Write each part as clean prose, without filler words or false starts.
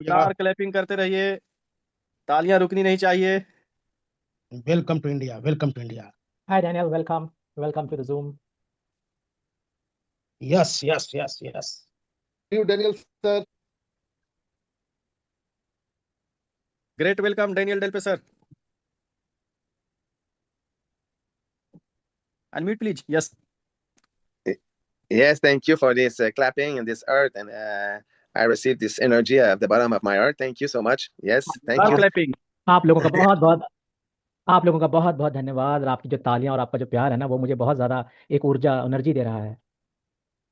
Yeah, जोरदार clapping करते रहिए। तालियां रुकनी नहीं चाहिए। welcome to India. Welcome to India. Hi, Daniel. Welcome. Welcome to the Zoom. Yes, yes, yes, yes. You, Daniel, sir. Great welcome Daniel Delpe sir. Unmute please. Yes. Yes, thank you for this clapping and this earth, and I received this energy at the bottom of my heart. Thank you so much. Yes, thank जोरदार you. Clapping. आप लोगों का बहुत बहुत आप लोगों का बहुत बहुत धन्यवाद। और आपकी जो तालियां और आपका जो प्यार है ना, वो मुझे बहुत ज़्यादा एक ऊर्जा एनर्जी दे रहा है।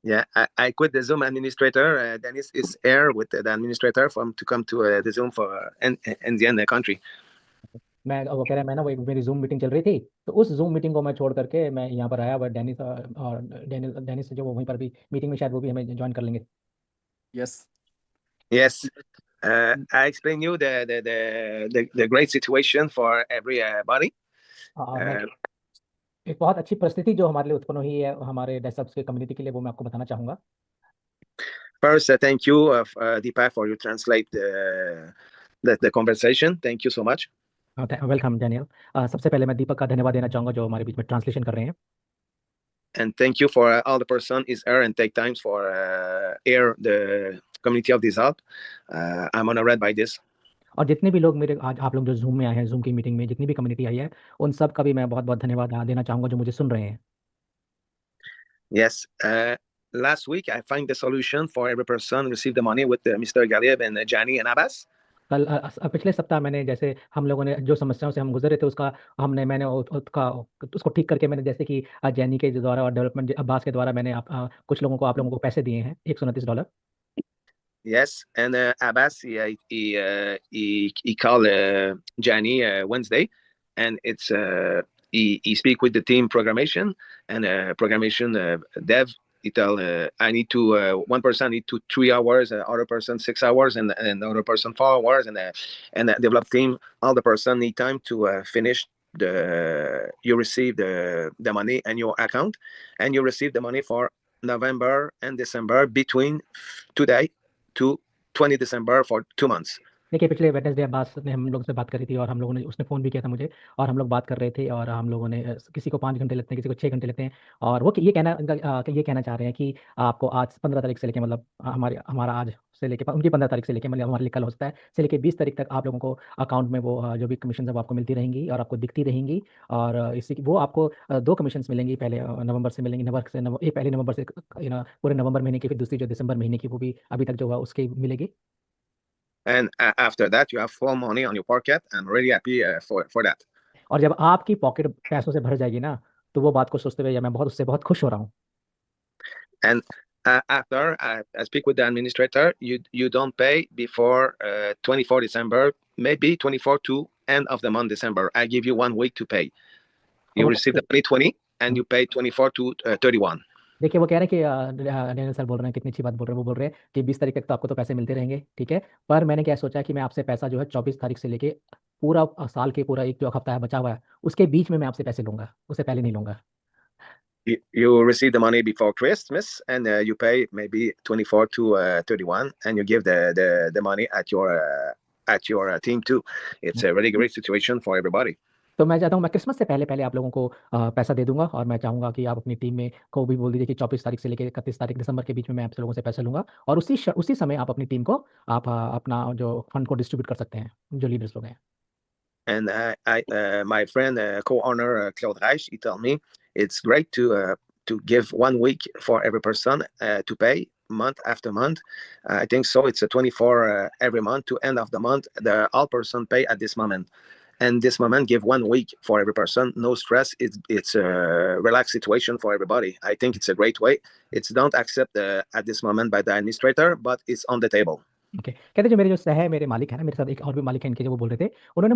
Yeah, I quit the Zoom administrator. Dennis is here with the administrator from to come to the Zoom for Indian country. वो कह रहे हैं, मैं ना वो एक मेरी जूम मीटिंग चल रही थी, तो उस जूम मीटिंग को मैं छोड़ करके मैं यहाँ पर आया। बट डेनिस और डेनिस जो वो वहीं पर भी मीटिंग में, शायद वो भी हमें ज्वाइन कर लेंगे। Yes. Yes, I explain you the great situation for everybody. मैं एक बहुत अच्छी परिस्थिति जो हमारे लिए उत्पन्न हुई है हमारे डेस्कटॉप के कम्युनिटी के लिए, वो मैं आपको बताना चाहूँगा। First, thank you, Deepak, for you translate the conversation. Thank you so much. Welcome Daniel. सबसे पहले मैं दीपक का धन्यवाद देना चाहूँगा जो हमारे बीच में ट्रांसलेशन कर रहे हैं। And thank you for all the person is here and take times for air the community of this help. I'm honored by this. और जितने भी लोग मेरे आज आप लोग जो जूम में आए हैं, जूम की मीटिंग में जितनी भी कम्युनिटी आई है, उन सब का भी मैं बहुत बहुत धन्यवाद देना चाहूँगा जो मुझे सुन रहे हैं। Yes. Last week I find the solution for every person receive the money with Mr. Galib and Jani and Abbas. कल पिछले सप्ताह मैंने जैसे हम लोगों ने जो समस्याओं से हम गुजरे थे उसका मैंने उसको ठीक करके मैंने जैसे कि जैनी के द्वारा और डेवलपमेंट अब्बास के द्वारा मैंने कुछ लोगों को आप लोगों को पैसे दिए हैं $129। Yes, and Abbas he called Jani Wednesday, and it's he speak with the team programmation and programmation dev. He tell I need to one person need to 3 hours, other person 6 hours, and other person 4 hours, and develop team. All the person need time to finish the you receive the money in your account, and you receive the money for November and December between today to 20 December for 2 months. देखिए, पिछले Wednesday Abbas ने हम लोग से बात करी थी और हम लोगों ने उसने फ़ोन भी किया था मुझे और हम लोग बात कर रहे थे और हम लोगों ने किसी को 5 घंटे लगते हैं, किसी को 6 घंटे लगते हैं और वो ये कहना चाह रहे हैं कि आपको आज 15 तारीख से लेके मतलब हमारा आज से लेके उनकी 15 तारीख से लेके मतलब हमारे लिए कल हो सकता है, से लेके 20 तारीख तक आप लोगों को अकाउंट में वो जो भी कमीशन है वो आपको मिलती रहेंगी और आपको दिखती रहेंगी। और वो आपको 2 कमीशंस मिलेंगी, पहले नवंबर से मिलेंगी, पहले नवंबर से पूरे नवंबर महीने की, फिर दूसरी जो दिसंबर महीने की वो भी अभी तक जो है उसकी मिलेगी। And after that, you have full money on your pocket. I'm really happy for that. और जब आपकी पॉकेट पैसों से भर जाएगी ना, तो वो बात को सोचते हुए मैं उससे बहुत खुश हो रहा हूँ। And after I speak with the administrator, you don't pay before 24 December, maybe 24 to end of the month December. I give you 1 week to pay. You receive the money 20 and you pay 24 to 31. देखिए, वो कह रहे हैं कि Daniel sir बोल रहे हैं, कितनी अच्छी बात बोल रहे हैं। वो बोल रहे हैं कि 20 तारीख तक तो आपको तो पैसे मिलते रहेंगे, ठीक है? पर मैंने क्या सोचा कि मैं आपसे पैसा जो है 24 तारीख से लेके पूरा साल के पूरा एक जो हफ्ता है बचा हुआ है, उसके बीच में मैं आपसे पैसे लूँगा, उससे पहले नहीं लूँगा। You receive the money before Christmas and you pay maybe 24 to 31 and you give the money at your team too. It's a really great situation for everybody. तो मैं चाहता हूँ मैं क्रिसमस से पहले आप लोगों को पैसा दे दूँगा और मैं चाहूँगा कि आप अपनी टीम में को भी बोल दीजिए कि 24 तारीख से लेके 31 तारीख दिसंबर के बीच में मैं आप लोगों से पैसे लूँगा और उसी समय आप अपनी टीम को आप अपना जो फंड को डिस्ट्रीब्यूट कर सकते हैं, जो लीडर्स लोग हैं। And my friend, co-owner Claude Reich, he told me it's great to give 1 week for every person to pay month after month. I think so. It's a 24 every month to end of the month. The all person pay at this moment, and this moment give 1 week for every person. No stress. It's a relaxed situation for everybody. I think it's a great way. It's don't accept at this moment by the administrator, but it's on the table. Okay, कहते जो मेरे मालिक हैं ना, मेरे साथ एक और भी मालिक हैं इनके, जो वो बोल रहे थे, उन्होंने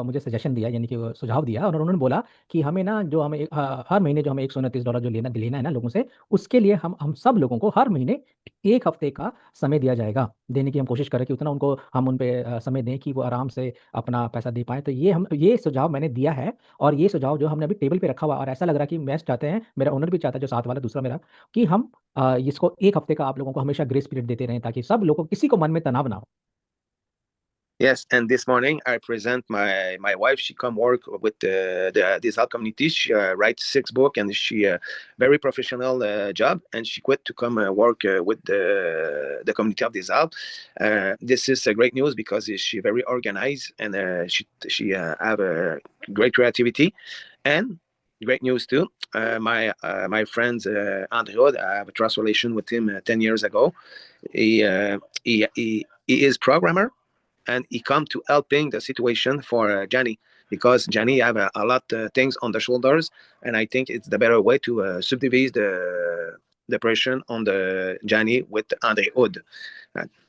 मुझे सजेशन दिया, यानी कि वो सुझाव दिया और उन्होंने बोला कि हमें ना जो हमें हर महीने जो हमें $129 जो लेना है ना लोगों से, उसके लिए हम सब लोगों को हर महीने 1 हफ्ते का समय दिया जाएगा। देने की हम कोशिश करें कि उतना उनको हम उन पे समय दें कि वो आराम से अपना पैसा दे पाएँ। तो ये सुझाव मैंने दिया है और ये सुझाव जो हमने अभी टेबल पे रखा हुआ है और ऐसा लग रहा है कि मैं चाहते हैं, मेरा ओनर भी चाहता है, जो साथ वाला दूसरा मेरा, कि हम इसको 1 हफ्ते का आप लोगों को हमेशा ग्रेस पीरियड देते रहें ताकि सब लोगों किसी को मन में तनाव ना हो। Yes, and this morning I present my wife. She come work with the Disal community. She writes 6 books, and she very professional job. And she quit to come work with the community of Disal. This is great news because she very organized, and she have a great creativity, and great news too. My friend Andrew, I have a trust relation with him 10 years ago. He is programmer, and he come to helping the situation for Johnny, because Johnny have a lot things on the shoulders, and I think it's the better way to subdivide the pressure on the Johnny with Andre Hood.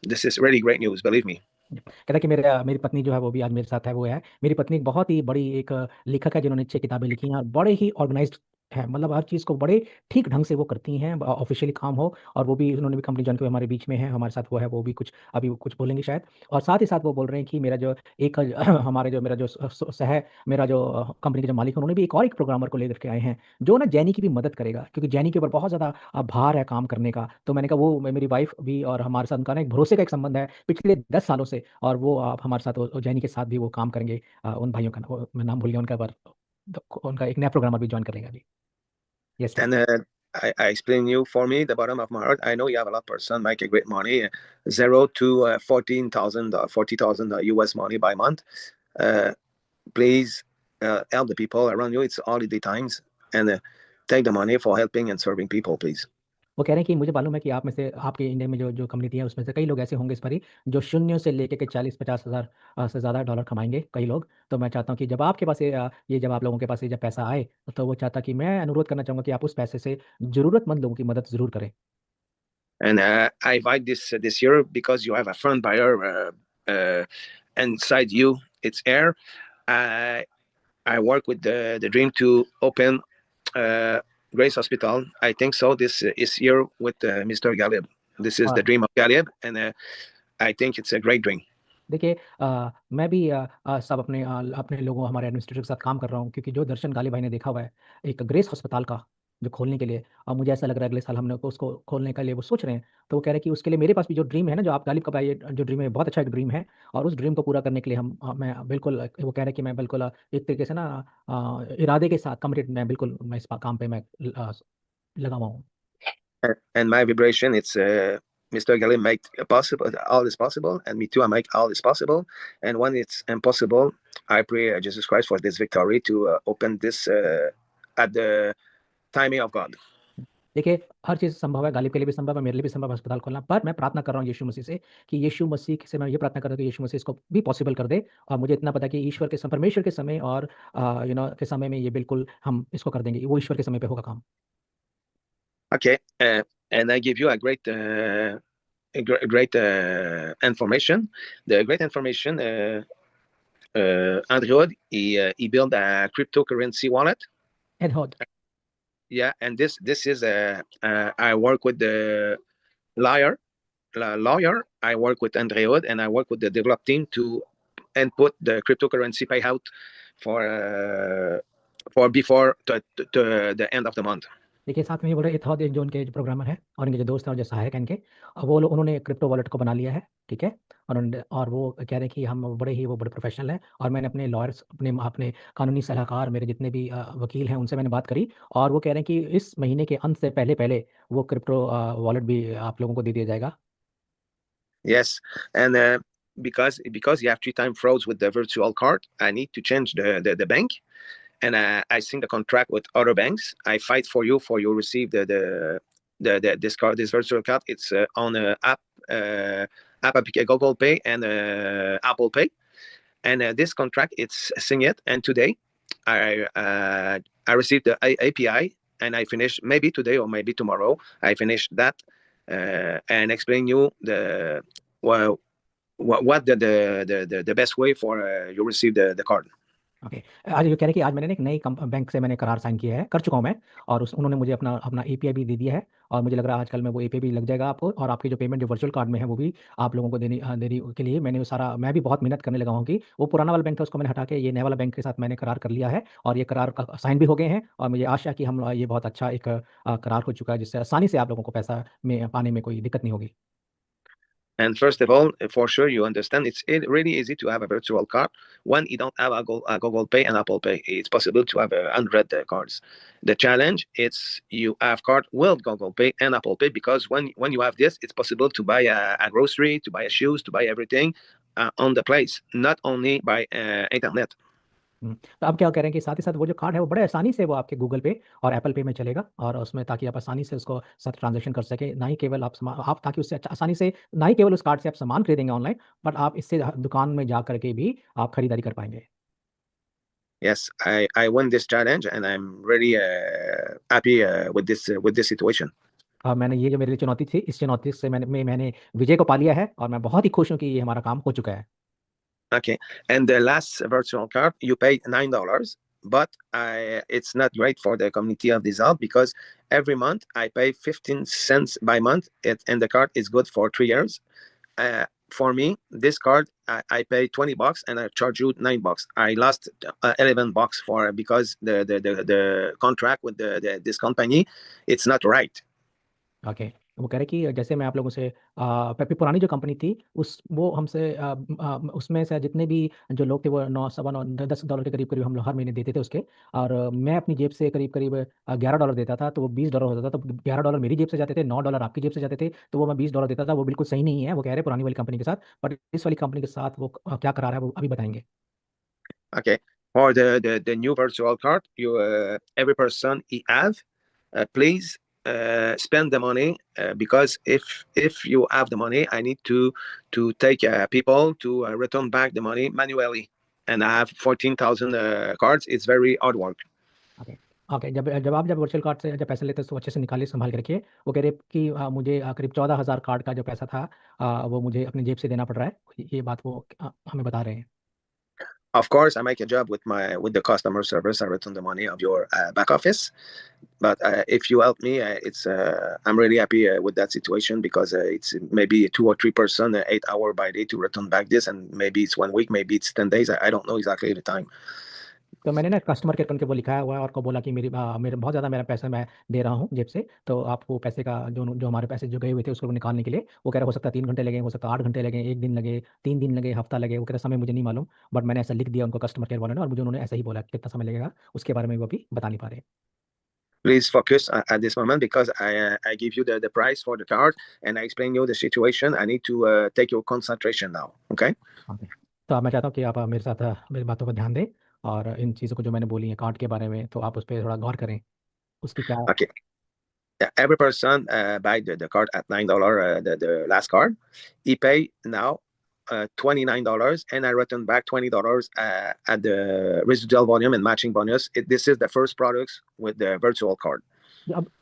This is really great news, believe me. कहता है कि मेरी पत्नी जो है वो भी आज मेरे साथ है। वो है मेरी पत्नी एक बहुत ही बड़ी एक लेखक है जिन्होंने 6 किताबें लिखी हैं और बड़े ही ऑर्गेनाइज्ड है, मतलब हर चीज़ को बड़े ठीक ढंग से वो करती हैं, ऑफिशियली काम हो। और वो भी उन्होंने भी कंपनी जॉइन की, हमारे बीच में है, हमारे साथ वो है, वो भी कुछ अभी कुछ बोलेंगे शायद। और साथ ही साथ वो बोल रहे हैं कि मेरा जो एक हमारे जो मेरा जो मेरा जो कंपनी के जो मालिक हैं, उन्होंने भी एक प्रोग्रामर को लेकर के आए हैं जो ना जैनी की भी मदद करेगा, क्योंकि जैनी के ऊपर बहुत ज़्यादा भार है काम करने का। तो मैंने कहा वो मेरी वाइफ भी और हमारे साथ उनका ना एक भरोसे का एक संबंध है पिछले 10 सालों से, और वो आप हमारे साथ जैनी के साथ भी वो काम करेंगे। उन भाइयों का मैं नाम भूल गया उनका, पर उनका एक नया प्रोग्रामर भी ज्वाइन करेगा अभी। Yes, And I explain you, for me, the bottom of my heart, I know you have a lot of person make a great money, 0 to 14,000, 40,000 US money by month. Please help the people around you. It's holiday times, and take the money for helping and serving people, please. वो कह रहे हैं कि मुझे मालूम है कि आप में से, आपके इंडिया में जो कम्युनिटी है उसमें से कई लोग ऐसे होंगे इस बारी जो शून्य से लेके के 40-50 हज़ार से ज़्यादा डॉलर कमाएंगे कई लोग। तो मैं चाहता हूँ कि जब आपके पास ये जब आप लोगों के पास ये जब पैसा आए, तो वो चाहता कि मैं अनुरोध करना चाहूँगा कि आप उस पैसे से ज़रूरतमंद लोगों की मदद ज़रूर करें। And I invite this year because you have a front buyer inside you. It's air. I work with the dream to open Grace Hospital. I think so. This is here with Mr. Galib. This is the dream of Galib, and I think it's a great dream. देखिए मैं भी सब अपने लोगों, हमारे administrator के साथ काम कर रहा हूँ, क्योंकि जो दर्शन गालिब भाई ने देखा हुआ है एक ग्रेस अस्पताल का जो खोलने के लिए, और मुझे ऐसा लग रहा है अगले साल हमने उसको खोलने के लिए वो सोच रहे हैं। तो वो कह रहे हैं कि उसके लिए मेरे पास भी जो ड्रीम है ना, जो आप गालिब का भाई जो ड्रीम है, बहुत अच्छा एक ड्रीम है, और उस ड्रीम को पूरा करने के लिए मैं बिल्कुल, वो कह रहे हैं कि मैं बिल्कुल एक तरीके से ना इरादे के साथ कमिटेड, मैं इस काम पे मैं लगा हुआ हूँ। And my vibration, it's Mr. Galib make possible, all is possible, and me too, I make all is possible. And when it's impossible, I pray Jesus Christ for this victory to open this at the timing of God. देखिए हर चीज़ संभव है, गालिब के लिए भी संभव है, मेरे लिए भी संभव है अस्पताल खोलना, पर मैं प्रार्थना कर रहा हूँ यीशु मसीह से कि यीशु मसीह से मैं ये प्रार्थना कर रहा हूँ कि यीशु मसीह इसको भी पॉसिबल कर दे। और मुझे इतना पता है कि परमेश्वर के समय और के समय में ये बिल्कुल हम इसको कर देंगे, वो ईश्वर के समय पे होगा काम। Okay, and I give you a great information. The great information, Andrew, he built a cryptocurrency wallet. Edhod. Yeah, and this is I work with the lawyer. I work with Andrew, and I work with the develop team to input the cryptocurrency payout for before the end of the month. देखिए साथ में ये बोल रहे इथॉद, जो उनके जो programmer है और इनके जो दोस्त हैं और जो सहायक हैं इनके, वो लोग उन्होंने क्रिप्टो वॉलेट को बना लिया है, ठीक है। और वो कह रहे हैं कि हम बड़े प्रोफेशनल हैं, और मैंने अपने लॉयर्स, अपने कानूनी सलाहकार, मेरे जितने भी वकील हैं उनसे मैंने बात करी, और वो कह रहे हैं कि इस महीने के अंत से पहले वो क्रिप्टो वॉलेट भी आप लोगों को दे दिया जाएगा। Yes, and because you have 3 time frauds with the virtual card, I need to change the bank, and I signed the contract with other banks. I fight for you receive this card, this virtual card. It's on app Google Pay and Apple Pay, and this contract it's signed. And today I received the API, and I finished maybe today or maybe tomorrow. I finished that and explain you what the best way for you receive the card. Okay आज ये कह रहे हैं कि आज मैंने एक नई बैंक से मैंने करार साइन किया है, कर चुका हूँ मैं, और उन्होंने मुझे अपना एपीआई भी दे दिया है, और मुझे लग रहा है आजकल में वो एपीआई भी लग जाएगा आपको, और आपकी जो पेमेंट जो वर्चुअल कार्ड में है वो भी आप लोगों को देने के लिए मैंने मैं भी बहुत मेहनत करने लगा हूँ कि वो पुराना वाला बैंक था उसको मैंने हटा के ये नया वाला बैंक के साथ मैंने करार कर लिया है, और ये करार का साइन भी हो गए हैं, और मुझे आशा कि हम ये बहुत अच्छा एक करार हो चुका है जिससे आसानी से आप लोगों को पैसा में पाने में कोई दिक्कत नहीं होगी। And first of all, for sure, you understand it's really easy to have a virtual card when you don't have a Google Pay and Apple Pay. It's possible to have 100 cards. The challenge is you have card with Google Pay and Apple Pay, because when you have this, it's possible to buy a grocery, to buy shoes, to buy everything on the place, not only by internet. तो अब क्या कह रहे हैं कि साथ ही साथ वो जो कार्ड है वो बड़े आसानी से वो आपके गूगल पे और एप्पल पे में चलेगा और उसमें ताकि आप आसानी से उसको साथ ट्रांजैक्शन कर सके, ना ही केवल आप ताकि उससे आसानी से ना ही केवल उस कार्ड से आप सामान खरीदेंगे ऑनलाइन, बट आप इससे दुकान में जा करके भी आप खरीदारी कर पाएंगे। Yes, I won this challenge and I'm really happy with this situation. मैंने ये जो मेरे लिए चुनौती थी, इस चुनौती से मैंने विजय को पा लिया है और मैं बहुत ही खुश हूँ कि ये हमारा काम हो चुका है। Okay, and the last virtual card you paid $9, but it's not great for the community of Dissolve because every month I pay 15 cents by month, and the card is good for 3 years. For me, this card I pay $20 and I charge you $9. I lost $11 because the contract with this company, it's not right. Okay, वो कह रहे कि जैसे मैं आप लोगों से पुरानी जो कंपनी थी वो हमसे उसमें से जितने भी जो लोग थे वो 9 सवा 9 $10 के करीब हम लोग हर महीने देते थे उसके, और मैं अपनी जेब से करीब $11 देता था, तो वो $20 होता था, तो $11 मेरी जेब से जाते थे, $9 आपकी जेब से जाते थे, तो वो मैं $20 देता था। वो बिल्कुल सही नहीं है, वो कह रहे पुरानी वाली कंपनी के साथ, बट इस वाली कंपनी के साथ वो क्या करार है वो अभी बताएंगे। Okay, for the new virtual card, you every person he have, please spend the money because if you have the money, I need to take people to return back the money manually, and I have 14,000 cards. It's very hard work. Okay, okay, जब आप virtual card से जब पैसे लेते हैं तो अच्छे से निकालिए, संभाल के रखिए। वो कह रहे कि मुझे करीब 14,000 कार्ड का जो पैसा था वो मुझे अपनी जेब से देना पड़ रहा है। ये बात वो हमें बता रहे हैं। Of course, I make a job with the customer service. I return the money of your back office. But if you help me, I'm really happy with that situation because it's maybe 2 or 3 person, 8 hours by day to return back this, and maybe it's 1 week, maybe it's 10 days. I don't know exactly the time. तो मैंने ना customer care करके वो लिखाया हुआ है और को बोला कि मेरे बहुत ज़्यादा मेरा पैसा मैं दे रहा हूँ जेब से, तो आप वो पैसे का जो हमारे पैसे जो गए हुए थे उसको निकालने के लिए, वो कह रहा हो सकता है 3 घंटे लगे, हो सकता है 8 घंटे लगे, 1 दिन लगे, 3 दिन लगे, हफ्ता लगे, वो कह रहा समय मुझे नहीं मालूम, बट मैंने ऐसा लिख दिया उनको कस्टमर केयर वालों ने, और मुझे उन्होंने ऐसा ही बोला कितना समय लगेगा, उसके बारे में वो अभी बता नहीं पा रहे। Please focus at this moment because I give you the price for the card and I explain you the situation. I need to take your concentration now. Okay. तो मैं चाहता हूँ कि आप मेरे साथ मेरी बातों पर ध्यान दें और इन चीज़ों को जो मैंने बोली है कार्ड के बारे में, तो आप उस पर थोड़ा गौर करें उसकी क्या। Okay. Every person buy the card at $9. The last card, he pay now $29, and I return back $20 at the residual volume and matching bonus. This is the first products with the virtual card.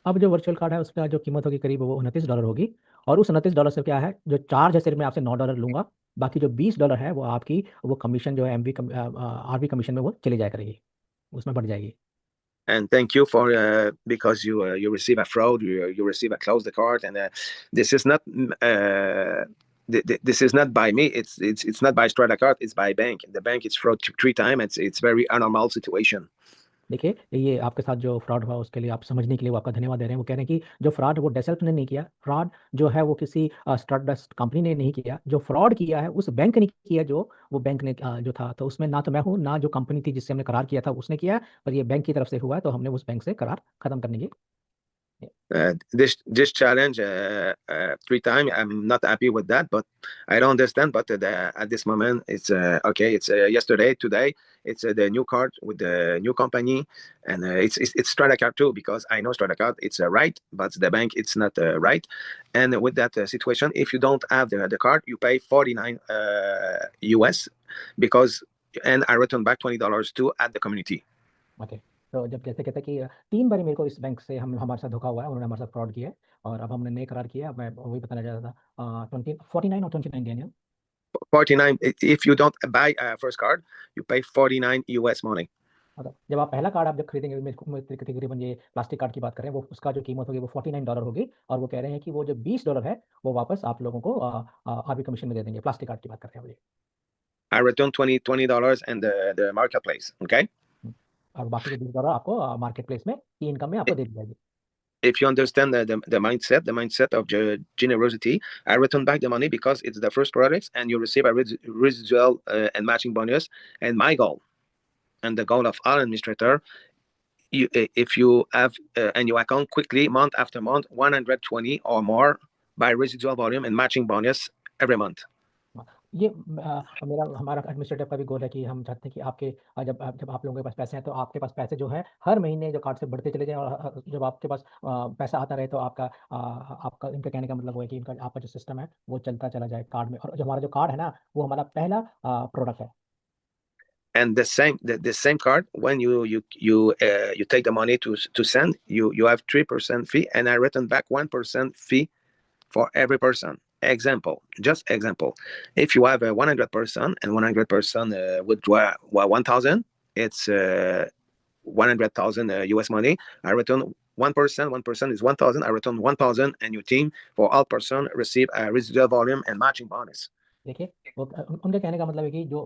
अब जो virtual card है उसका जो कीमत होगी करीब वो $29 होगी, और उस $29 से क्या है जो चार्ज है, सिर्फ मैं आपसे $9 लूंगा, बाकी जो $20 है वो आपकी वो कमीशन जो है आरबी कमीशन में वो चली जाया करेगी, उसमें बढ़ जाएगी। And thank you for because you receive a fraud, you receive a close the card, and this is not this is not by me. It's not by Strata Card. It's by bank. The bank is fraud 3 times. It's very abnormal situation. देखिए, ये आपके साथ जो fraud हुआ उसके लिए आप समझने के लिए वो आपका धन्यवाद दे रहे हैं। वो कह रहे हैं कि जो फ्रॉड वो डेसेल्फ ने नहीं किया, फ्रॉड जो है वो किसी स्टारडस्ट कंपनी ने नहीं किया, जो फ्रॉड किया है उस बैंक ने किया, जो वो बैंक ने जो था, तो उसमें ना तो मैं हूँ ना जो कंपनी थी जिससे हमने करार किया था उसने किया, पर ये बैंक की तरफ से हुआ है, तो हमने उस बैंक से करार खत्म करने की। This challenge 3 times. I'm not happy with that, but I don't understand. But at this moment, it's okay. It's yesterday, today. It's the new card with the new company, and it's Strata Card too because I know Strata Card. It's right, but the bank it's not right. And with that situation, if you don't have the card, you pay $49 US because, and I return back $20 too at the community. Okay, तो जब जैसे कहते हैं कि 3 बारी मेरे को इस बैंक से हमारे साथ धोखा हुआ है, उन्होंने हमारे साथ फ्रॉड किया है, और अब हमने नए करार किया। मैं वही बताना चाहता था 49 और 29 Daniel। 49. If you don't buy first card, you pay $49 US money. जब आप पहला कार्ड आप जब खरीदेंगे, तकरीबन ये प्लास्टिक कार्ड की बात करें, वो उसका जो कीमत होगी वो $49 होगी, और वो कह रहे हैं कि वो जो $20 है वो वापस आप लोगों को आरबी कमीशन में दे देंगे। प्लास्टिक कार्ड की बात कर रहे हैं। I return $20 in the marketplace. Okay. और बाकी के $20 आपको मार्केट प्लेस में ई इनकम में आपको दे दी जाएगी। if you understand the mindset of generosity, I return back the money because it's the first product, and you receive a residual and matching bonus. And my goal, and the goal of all administrator, if you have in your account quickly, month after month, 120 or more by residual volume and matching bonus every month. ये मेरा हमारा administrative का भी गोल है कि हम चाहते हैं कि आपके जब आप लोगों के पास पैसे हैं तो आपके पास पैसे जो है हर महीने जो कार्ड से बढ़ते चले जाएं और जब आपके पास पैसा आता रहे तो आपका इनका कहने का मतलब वो है कि इनका आपका जो सिस्टम है वो चलता चला जाए कार्ड में, और जो हमारा जो कार्ड है ना वो हमारा पहला प्रोडक्ट है। And the same card, when you take the money to send, you have 3% fee, and I return back 1% fee for every person. Example, if you have a 100 person and 100 person withdraw 1,000, it's 100,000 US money. I return 1% is 1,000. I return 1,000, and your team for all person receive a residual volume and matching bonus. देखिए वो उनके कहने का मतलब है कि जो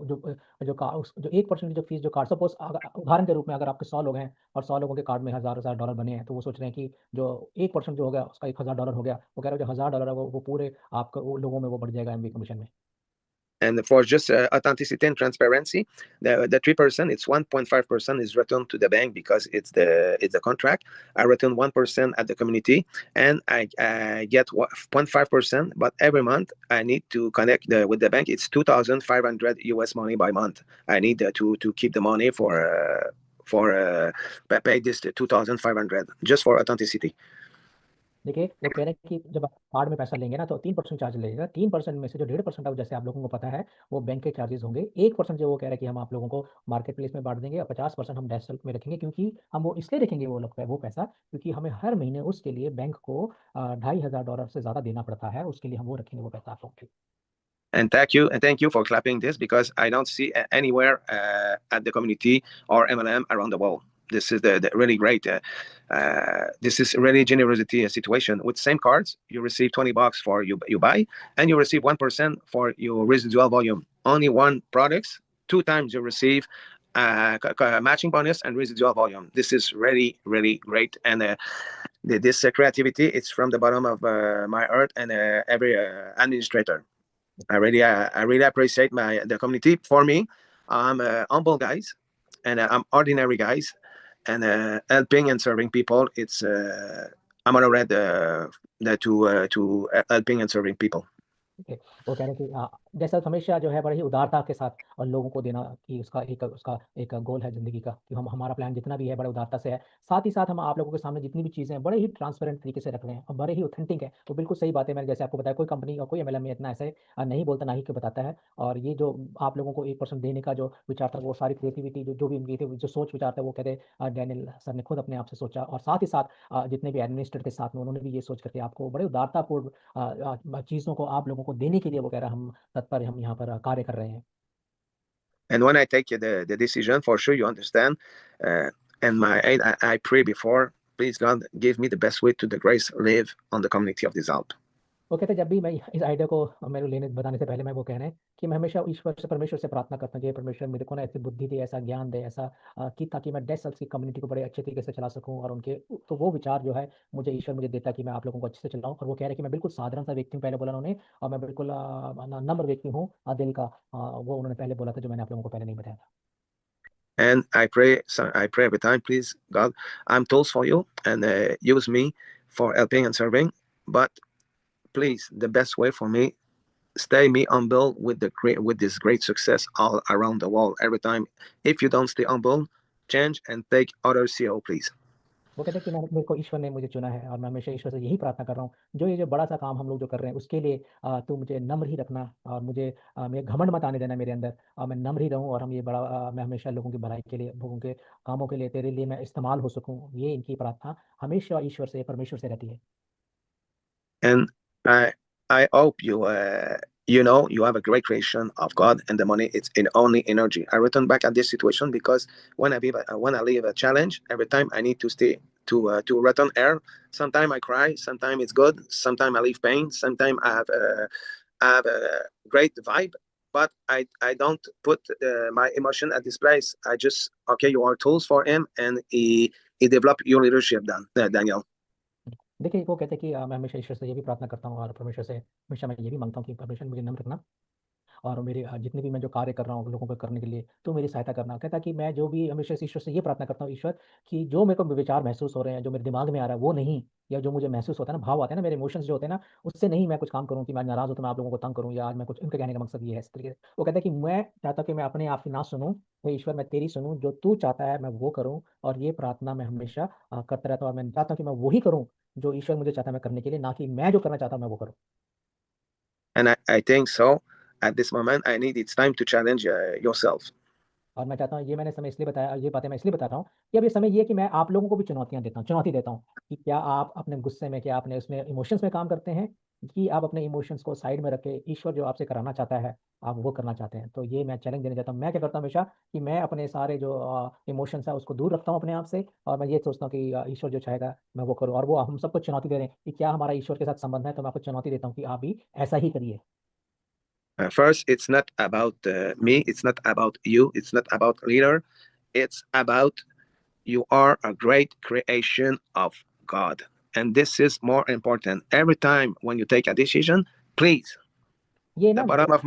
1% की जो फीस जो कार्ड, सपोज उदाहरण के रूप में अगर आपके 100 लोग हैं और 100 लोगों के कार्ड में $1000 बने हैं, तो वो सोच रहे हैं कि जो 1% जो हो गया उसका $1000 हो गया, वो कह रहे हैं जो $1000 है वो पूरे आपके वो लोगों में वो बढ़ जाएगा एमबी कमीशन में। And for just authenticity and transparency, the 3%, it's 1.5% is returned to the bank because it's the contract. I return 1% at the community, and I get 0.5%. But every month I need to connect with the bank. It's 2,500 US money by month. I need to keep the money for pay this 2,500 just for authenticity. देखिए वो कह रहे हैं कि जब आप card में पैसा लेंगे ना तो 3% चार्ज लगेगा। 3% में से जो 1.5% है वो जैसे आप लोगों को पता है वो बैंक के चार्जेस होंगे। 1% जो वो कह रहे हैं कि हम आप लोगों को मार्केट प्लेस में बांट देंगे और 50% हम डैश में रखेंगे, क्योंकि हम वो इसलिए रखेंगे वो पैसा क्योंकि हमें हर महीने उसके लिए बैंक को $2,500 से ज़्यादा देना पड़ता है, उसके लिए हम वो रखेंगे वो पैसा आप लोगों के लिए। And thank you for clapping this, because I don't see anywhere at the community or MLM around the world. This is the really great. This is really generosity situation. With same cards, you receive $20 for you buy, and you receive 1% for your residual volume. Only one products, 2 times you receive matching bonus and residual volume. This is really great, and this creativity, it's from the bottom of my heart, and every administrator. I really appreciate the community. For me, I'm humble guys, and I'm ordinary guys, and helping and serving people. It's I'm honored to helping and serving people. ठीक है, वो कह रहे हैं कि जैसा हमेशा जो है बड़ी ही उदारता के साथ और लोगों को देना कि उसका एक गोल है ज़िंदगी का, कि हमारा प्लान जितना भी है बड़े उदारता से है। साथ ही साथ हम आप लोगों के सामने जितनी भी चीज़ें हैं बड़े ही ट्रांसपेरेंट तरीके से रख रहे हैं और बड़े ही ऑथेंटिक है। तो बिल्कुल सही बात है, मैंने जैसे आपको बताया कोई कंपनी और कोई एमएलएम में इतना ऐसे नहीं बोलता, ना ही कोई बताता है। और ये जो आप लोगों को 1% देने का जो विचार था, वो सारी क्रिएटिविटी जो भी उनकी थी, जो सोच विचार था, वो कहते डैनियल सर ने खुद अपने आप से सोचा, और साथ ही साथ जितने भी एडमिनिस्ट्रेटर के साथ में उन्होंने भी ये सोच करके आपको बड़े उदारतापूर्ण चीज़ों को आप लोगों को देने के लिए वो कह रहा हम तत्पर हम यहाँ पर कार्य कर रहे हैं। And when I take the decision, for sure you understand. And I pray before, please God, give me the best way to the grace live on the community of Dissolve. वो कहते जब भी मैं इस आइडिया को मेरे बताने से पहले मैं वो कह रहे हैं कि मैं हमेशा परमेश्वर से प्रार्थना करता हूँ कि परमेश्वर मेरे को ना ऐसी बुद्धि दे, ऐसा ज्ञान दे, ऐसा कि ताकि मैं डेस सेल्स की कम्युनिटी को बड़े अच्छे तरीके से चला सकूँ, और उनके तो वो विचार जो है मुझे ईश्वर मुझे देता कि मैं आप लोगों को अच्छे से चलाऊँ। और वो कह रहे हैं कि मैं बिल्कुल साधारण सा व्यक्ति हूँ, पहले बोला उन्होंने, और मैं बिल्कुल नम्र व्यक्ति हूँ दिल का, वो उन्होंने पहले बोला था जो मैंने आप लोगों को पहले नहीं बताया था। And I pray every time, please God, I'm tools for you, and use me for helping and serving. But please, the best way for me, stay me humble with this great success all around the world. Every time, if you don't stay humble, change and take other CEO, please. वो कहते हैं कि मेरे को ईश्वर ने मुझे चुना है और मैं हमेशा ईश्वर से यही प्रार्थना कर रहा हूँ, जो ये जो बड़ा सा काम हम लोग जो कर रहे हैं उसके लिए तू मुझे नम्र ही रखना, और मुझे मैं घमंड मत आने देना मेरे अंदर, और मैं नम्र ही रहूँ, और हम ये बड़ा मैं हमेशा लोगों की भलाई के लिए, लोगों के कामों के लिए, तेरे लिए मैं इस्तेमाल हो सकूँ, ये इनकी प्रार्थना हमेशा ईश्वर से परमेश्वर से रहती है। And I hope you you have a great creation of God, and the money it's in only energy. I return back at this situation because when I leave a challenge, every time I need to stay to return air. Sometimes I cry, sometimes it's good, sometimes I leave pain, sometimes I have a great vibe, but I don't put my emotion at this place. I just, okay, you are tools for him, and he develop your leadership, Daniel. देखिए, वो कहते हैं कि मैं हमेशा ईश्वर से ये भी प्रार्थना करता हूँ और परमेश्वर से हमेशा मैं ये भी माँगता हूँ कि परमेश्वर मुझे नम्र रखना और मेरे जितने भी मैं जो कार्य कर रहा हूँ लोगों को करने के लिए, तो मेरी सहायता करना। कहता है कि मैं जो भी हमेशा से ईश्वर से ये प्रार्थना करता हूँ, ईश्वर कि जो मेरे को विचार महसूस हो रहे हैं, जो मेरे दिमाग में आ रहा है, वो नहीं, या जो मुझे महसूस होता है ना, भाव आते हैं ना, मेरे इमोशंस जो होते हैं ना, उससे नहीं मैं कुछ काम करूँ कि मैं नाराज़ हूँ तो मैं आप लोगों को तंग करूँ या आज मैं कुछ उनके कहने का मकसद ये है, इस तरीके से। वो कहता है कि मैं चाहता हूँ कि मैं अपने आप की ना सुनूँ, हे ईश्वर मैं तेरी सुनूँ, जो तू चाहता है मैं वो करूँ और ये प्रार्थना मैं हमेशा करता रहता हूँ और मैं चाहता हूँ कि मैं वही करूँ, जो ईश्वर मुझे चाहता है मैं करने के लिए, ना कि मैं जो करना चाहता हूँ मैं वो करूँ। And I think so. At this moment, I need it's time to challenge yourself. और मैं चाहता हूँ ये मैंने समय इसलिए बताया ये बातें मैं इसलिए बता रहा हूँ कि अब ये समय ये है कि मैं आप लोगों को भी चुनौती देता हूँ कि क्या आप अपने गुस्से में, क्या अपने उसमें इमोशंस में काम करते हैं कि आप अपने इमोशंस को साइड में रख के ईश्वर जो आपसे कराना चाहता है, आप वो करना चाहते हैं। तो ये मैं चैलेंज देना चाहता हूँ। मैं क्या करता हूँ हमेशा कि मैं अपने सारे जो इमोशंस है उसको दूर रखता हूँ अपने आप से और मैं ये सोचता हूँ कि ईश्वर जो चाहेगा मैं वो करूँ और वो हम सबको चुनौती दे रहे हैं कि क्या हमारा ईश्वर के साथ संबंध है, तो मैं आपको चुनौती देता हूँ कि आप भी ऐसा ही करिए। First, it's not about me. It's not about you. It's not about leader. It's about you are a great creation of God. And this is more important. Every time when you take a decision, please, ये ना the bottom of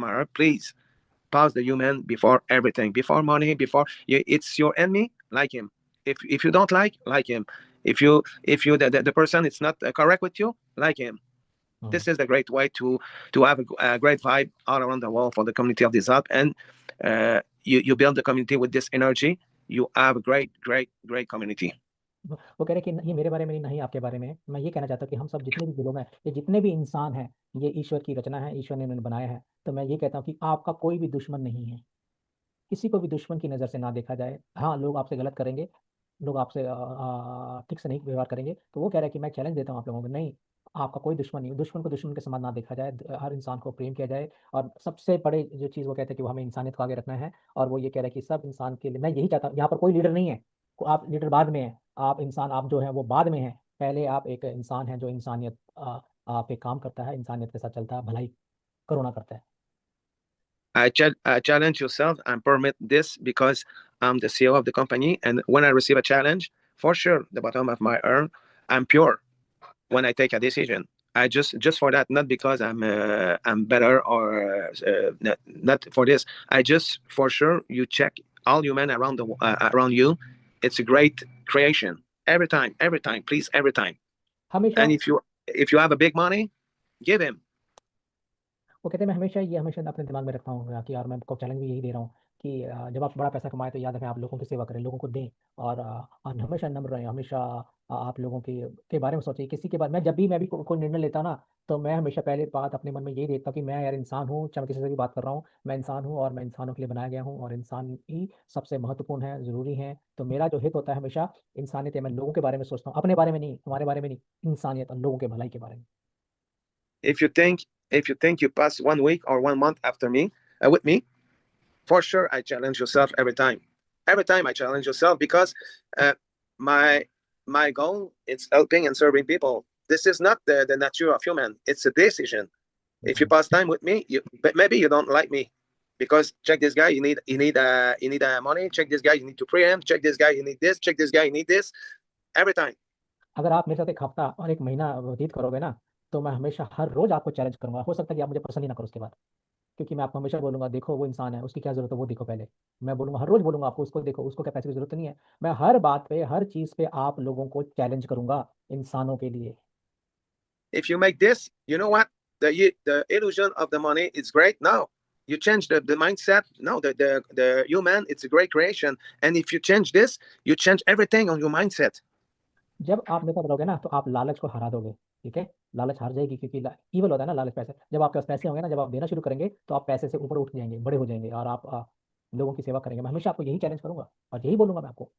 my heart, please pause the human before everything, before money, before you, it's your enemy, like him. If you don't like him, if you the person is not correct with you, like him. This is the great way to have a great vibe all around the world for the community of this app, and you build the community with this energy. You have a great community. वो कह रहे हैं कि ये मेरे बारे में नहीं, ना ही आपके बारे में है। मैं ये कहना चाहता हूँ कि हम सब जितने भी लोग हैं, ये जितने भी इंसान हैं, ये ईश्वर की रचना है, ईश्वर ने इन्हें बनाया है। तो मैं ये कहता हूँ कि आपका कोई भी दुश्मन नहीं है। किसी को भी दुश्मन की नज़र से ना देखा जाए। हाँ, लोग आपसे गलत करेंगे, लोग आपसे ठीक से नहीं व्यवहार करेंगे। तो वो कह रहा है कि मैं चैलेंज देता हूँ आप लोगों को, नहीं, आपका कोई दुश्मन नहीं है। दुश्मन को दुश्मन के समान ना देखा जाए, हर इंसान को प्रेम किया जाए और सबसे बड़े जो चीज़ वो कहते हैं कि वो हमें इंसानियत को आगे रखना है और वो ये कह रहा है कि सब इंसान के लिए मैं यही चाहता हूँ, यहाँ पर कोई लीडर नहीं है। आप लीडर बाद में हैं, आप इंसान आप जो हैं वो बाद में हैं। पहले आप एक इंसान हैं जो इंसानियत पे काम करता है, इंसानियत के साथ चलता है, भलाई करुणा करता है। I challenge yourself and permit this because I'm the CEO of the company, and when I receive a challenge, for sure, the bottom of my earth, I'm pure when I take a decision. I just for that, not because I'm better or not for this. I just for sure you check all human around the around you. It's a great creation every time, please, every time. हमेशा And if you have a big money, give him. वो कहते हैं मैं हमेशा ये हमेशा अपने दिमाग में रखता हूँ कि और मैं आपको चैलेंज भी यही दे रहा हूँ कि जब आप बड़ा पैसा कमाएँ तो याद रखें आप लोगों की सेवा करें, लोगों को दें और हमेशा नम्र रहें, हमेशा आप लोगों के बारे में सोचें। किसी के बारे मैं जब भी मैं भी कोई निर्णय लेता हूँ ना, तो मैं हमेशा पहले बात अपने मन में यही देखता हूँ कि मैं यार इंसान हूँ, चाहे मैं किसी से भी बात कर रहा हूँ, मैं इंसान हूँ और मैं इंसानों के लिए बनाया गया हूँ और इंसान ही सबसे महत्वपूर्ण है, ज़रूरी है। तो मेरा जो हित होता है हमेशा इंसानियत है, मैं लोगों के बारे में सोचता हूँ, अपने बारे में नहीं, हमारे बारे में नहीं, इंसानियत और लोगों के भलाई के बारे में। If you think if you think you pass 1 week or 1 month after me with me, for sure I challenge yourself every time. Every time I challenge yourself because uh, my my goal is helping and serving people. This is not the nature of human. It's a decision. If you pass time with me, but maybe you don't like me because check this guy. You need money. Check this guy. You need to pray him. Check this guy. You need this. Check this guy. You need this. Every time. अगर आप मेरे साथ 1 हफ्ता और 1 महीना व्यतीत करोगे ना, तो मैं हमेशा हर रोज़ आपको चैलेंज करूँगा। हो सकता है कि आप मुझे पसंद ही ना करो उसके बाद, क्योंकि मैं आपको हमेशा बोलूँगा देखो वो इंसान है, उसकी क्या ज़रूरत है वो देखो पहले। मैं बोलूँगा हर रोज़ बोलूँगा आपको उसको देखो, उसको क्या पैसे की ज़रूरत नहीं है। मैं हर बात पे, हर चीज़ पे आप लोगों को चैलेंज करूँगा इंसानों के लिए। If you make this, you know what? The illusion of the money is great. Now you change the mindset. No, the human, it's a great creation. And if you change this, you change everything on your mindset. जब आप मेरे साथ रहोगे ना, तो आप लालच को हरा दोगे, ठीक है? लालच हार जाएगी क्योंकि ला ईविल होता है ना लालच पैसे। जब आपके पास पैसे होंगे ना, जब आप देना शुरू करेंगे, तो आप पैसे से ऊपर उठ जाएँगे, बड़े हो जाएँगे और आप लोगों की सेवा करेंगे। मैं हमेशा आपको यही चैलेंज करूँगा और यही बोलूँगा मैं आपको।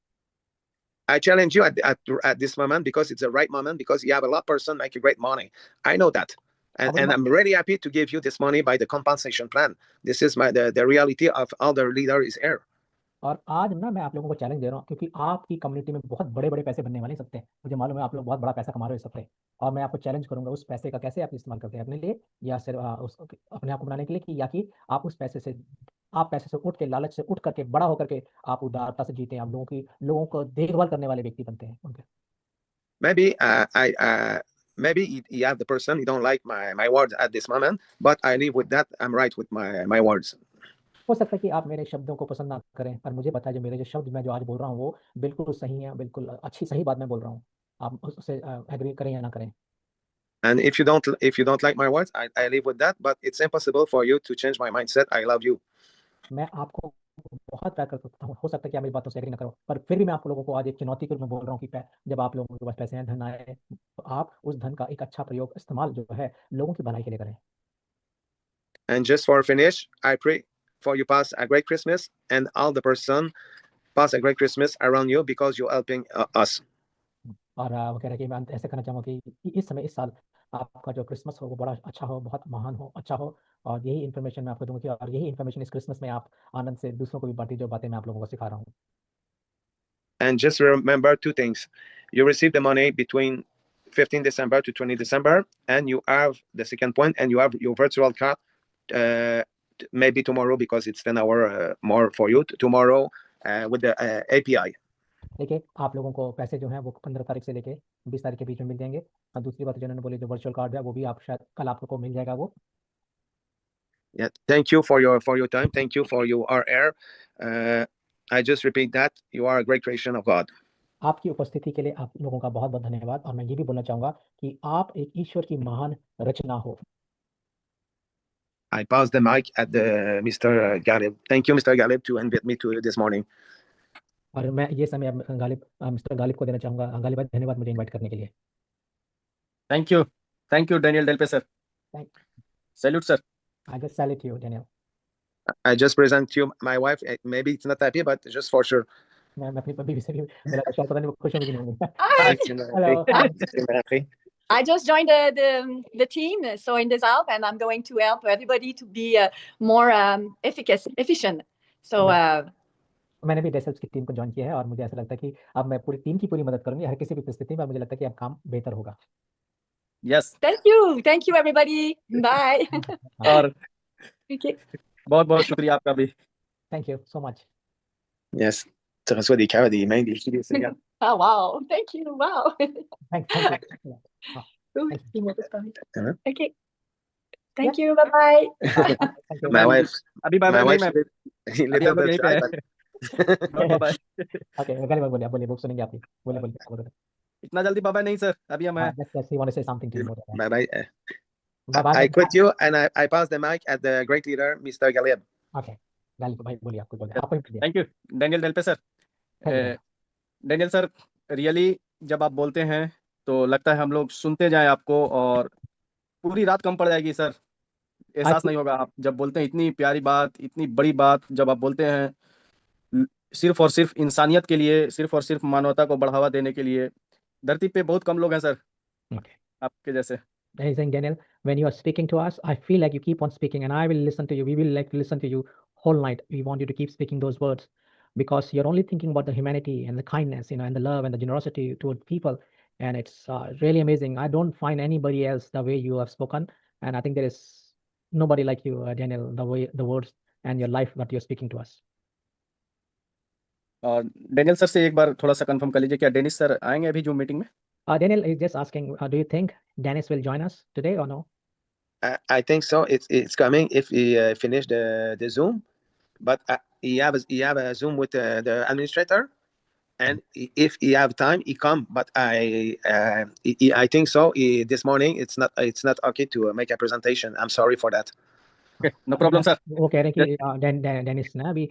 I challenge you at this moment because it's the right moment because you have a lot of person making great money. I know that. अब And I'm really happy to give you this money by the compensation plan. This is the reality of all the leader is here. और आज ना मैं आप लोगों को challenge दे रहा हूँ क्योंकि आपकी कम्युनिटी में बहुत बड़े-बड़े पैसे बनने वाले हैं सबसे। मुझे मालूम है आप लोग बहुत बड़ा पैसा कमा रहे हो सबसे और मैं आपको चैलेंज करूँगा उस पैसे का कैसे आप इस्तेमाल करते हैं अपने लिए या सिर्फ़ उस अपने आप को बनाने के लिए कि या कि आप उस पैसे से आप पैसे से उठ के लालच से उठ करके बड़ा होकर के आप उदारता से जीते हैं, आप लोगों को देखभाल करने वाले व्यक्ति बनते हैं उनके। maybe maybe he have the person he don't like my words at this moment, but I live with that. I'm right with my words. हो सकता है कि आप मेरे शब्दों को पसंद ना करें, पर मुझे पता है जो मेरे जो शब्द मैं जो आज बोल रहा हूँ वो बिल्कुल सही है, बिल्कुल अच्छी सही बात मैं बोल रहा हूँ। आप उससे एग्री करें या ना करें। And if you don't like my words, I live with that. But it's impossible for you to change my mindset. I love you. मैं आपको बहुत प्यार करता हूँ। हो सकता है कि आप मेरी बातों से एग्री ना करो, पर फिर भी मैं आप लोगों को आज एक चुनौती के रूप में बोल रहा हूँ कि जब आप लोगों के पास पैसे हैं, धन आए, तो आप उस धन का एक अच्छा प्रयोग इस्तेमाल जो है लोगों की भलाई के लिए करें। And just for finish, I pray for you pass a great Christmas and all the person pass a great Christmas around you because you're helping us. और वो कह रहे हैं कि मैं ऐसे करना चाहूँगा कि इस समय इस साल आपका जो क्रिसमस हो वो बड़ा अच्छा हो, बहुत महान हो, अच्छा हो। और यही इन्फॉर्मेशन मैं आपको दूँगा कि और यही इन्फॉर्मेशन इस क्रिसमस में आप आनंद से दूसरों को भी बाँटिए, जो बातें मैं आप लोगों को सिखा रहा हूँ। And just remember two things. You receive the money between 15 December to 20 December, and you have the second point, and you have your virtual card maybe tomorrow because it's 10 hours more for you tomorrow with the API. देखिए, आप लोगों को पैसे जो हैं वो 15 तारीख से लेके 20 तारीख के बीच में मिल जाएंगे। और दूसरी बात जो उन्होंने बोली, जो वर्चुअल कार्ड है वो भी आप शायद कल आप लोग को मिल जाएगा वो। Yeah, thank you for your time. Thank you for your air. I just repeat that you are a great creation of God. आपकी उपस्थिति के लिए आप लोगों का बहुत बहुत धन्यवाद। और मैं ये भी बोलना चाहूँगा कि आप एक ईश्वर की महान रचना हो। I pass the mic at the Mr. Galib. Thank you, Mr. Galib, to invite me to this morning. और मैं ये समय अब मिस्टर गालिब को देना चाहूँगा। गालिब भाई, धन्यवाद मुझे इनवाइट करने के लिए। Thank you Daniel Delpe sir. Salute sir. I just salute you, Daniel. I just present you my wife. Maybe it's not happy, but just for sure. मैं अपनी बीवी से भी मिला, शायद पता नहीं वो खुश होंगे कि नहीं होंगे। Hi. Hello. I just joined the team, so in this help, and I'm going to help everybody to be more efficient. So मैंने भी डेसल्स की टीम को ज्वाइन किया है और मुझे ऐसा लगता है कि अब मैं पूरी टीम की पूरी मदद करूंगी हर किसी भी परिस्थिति में। मुझे लगता है कि अब काम बेहतर होगा। Yes. thank you everybody. Bye. और Okay. बहुत बहुत शुक्रिया आपका भी। Thank you so much. Yes. Tu reçois des cœurs, des mains, des filles, des cigars. Oh wow, thank you. Wow. Thank you. Ooh, you want this one? Uh-huh. Okay. Thank you. Bye bye. Thank you. My wife. अभी bye My bye wife. नहीं, Little अभी हम लोग bit यहीं shy, पे but bye bye. Okay, गालिब भाई बोलिए, आप बोलिए, वो सुनेंगे आपकी। बोलिए बोलिए। इतना जल्दी बाय बाय नहीं सर, अभी हम हैं। Yes, he want to say something to you. bye bye. Bye bye. I quit you and I pass the mic at the great leader, Mr. Galib. Okay, गालिब भाई बोलिए, आपको बोलिए, आपको ही बोलिए। Thank you Daniel Delpe sir. Thank you. Daniel sir, really जब आप बोलते हैं तो लगता है हम लोग सुनते जाएं आपको, और पूरी रात कम पड़ जाएगी सर। एहसास नहीं होगा आप जब बोलते हैं इतनी प्यारी बात, इतनी बड़ी बात जब आप बोलते हैं, सिर्फ और सिर्फ इंसानियत के लिए, सिर्फ और सिर्फ मानवता को बढ़ावा देने के लिए। धरती पे बहुत कम लोग हैं सर Okay. आपके जैसे। Amazing, Daniel. When you are speaking to us, I feel like you keep on speaking, and I will listen to you. We will like listen to you whole night. We want you to keep speaking those words because you're only thinking about the humanity and the kindness, and the love and the generosity toward people, and it's really amazing. I don't find anybody else the way you have spoken, and I think there is nobody like you, Daniel. The way the words and your life that you're speaking to us. और Daniel sir से एक बार थोड़ा सा confirm कर लीजिए, क्या Dennis sir आएंगे अभी जूम मीटिंग में? Daniel is just asking, do you think Dennis will join us today or no? I think so. It's coming if he finish the Zoom, but he have a Zoom with the administrator, and if he have time, he come. But I think so. This morning it's not okay to make a presentation. I'm sorry for that. No problem sir. वो कह रहे हैं कि Dennis ना अभी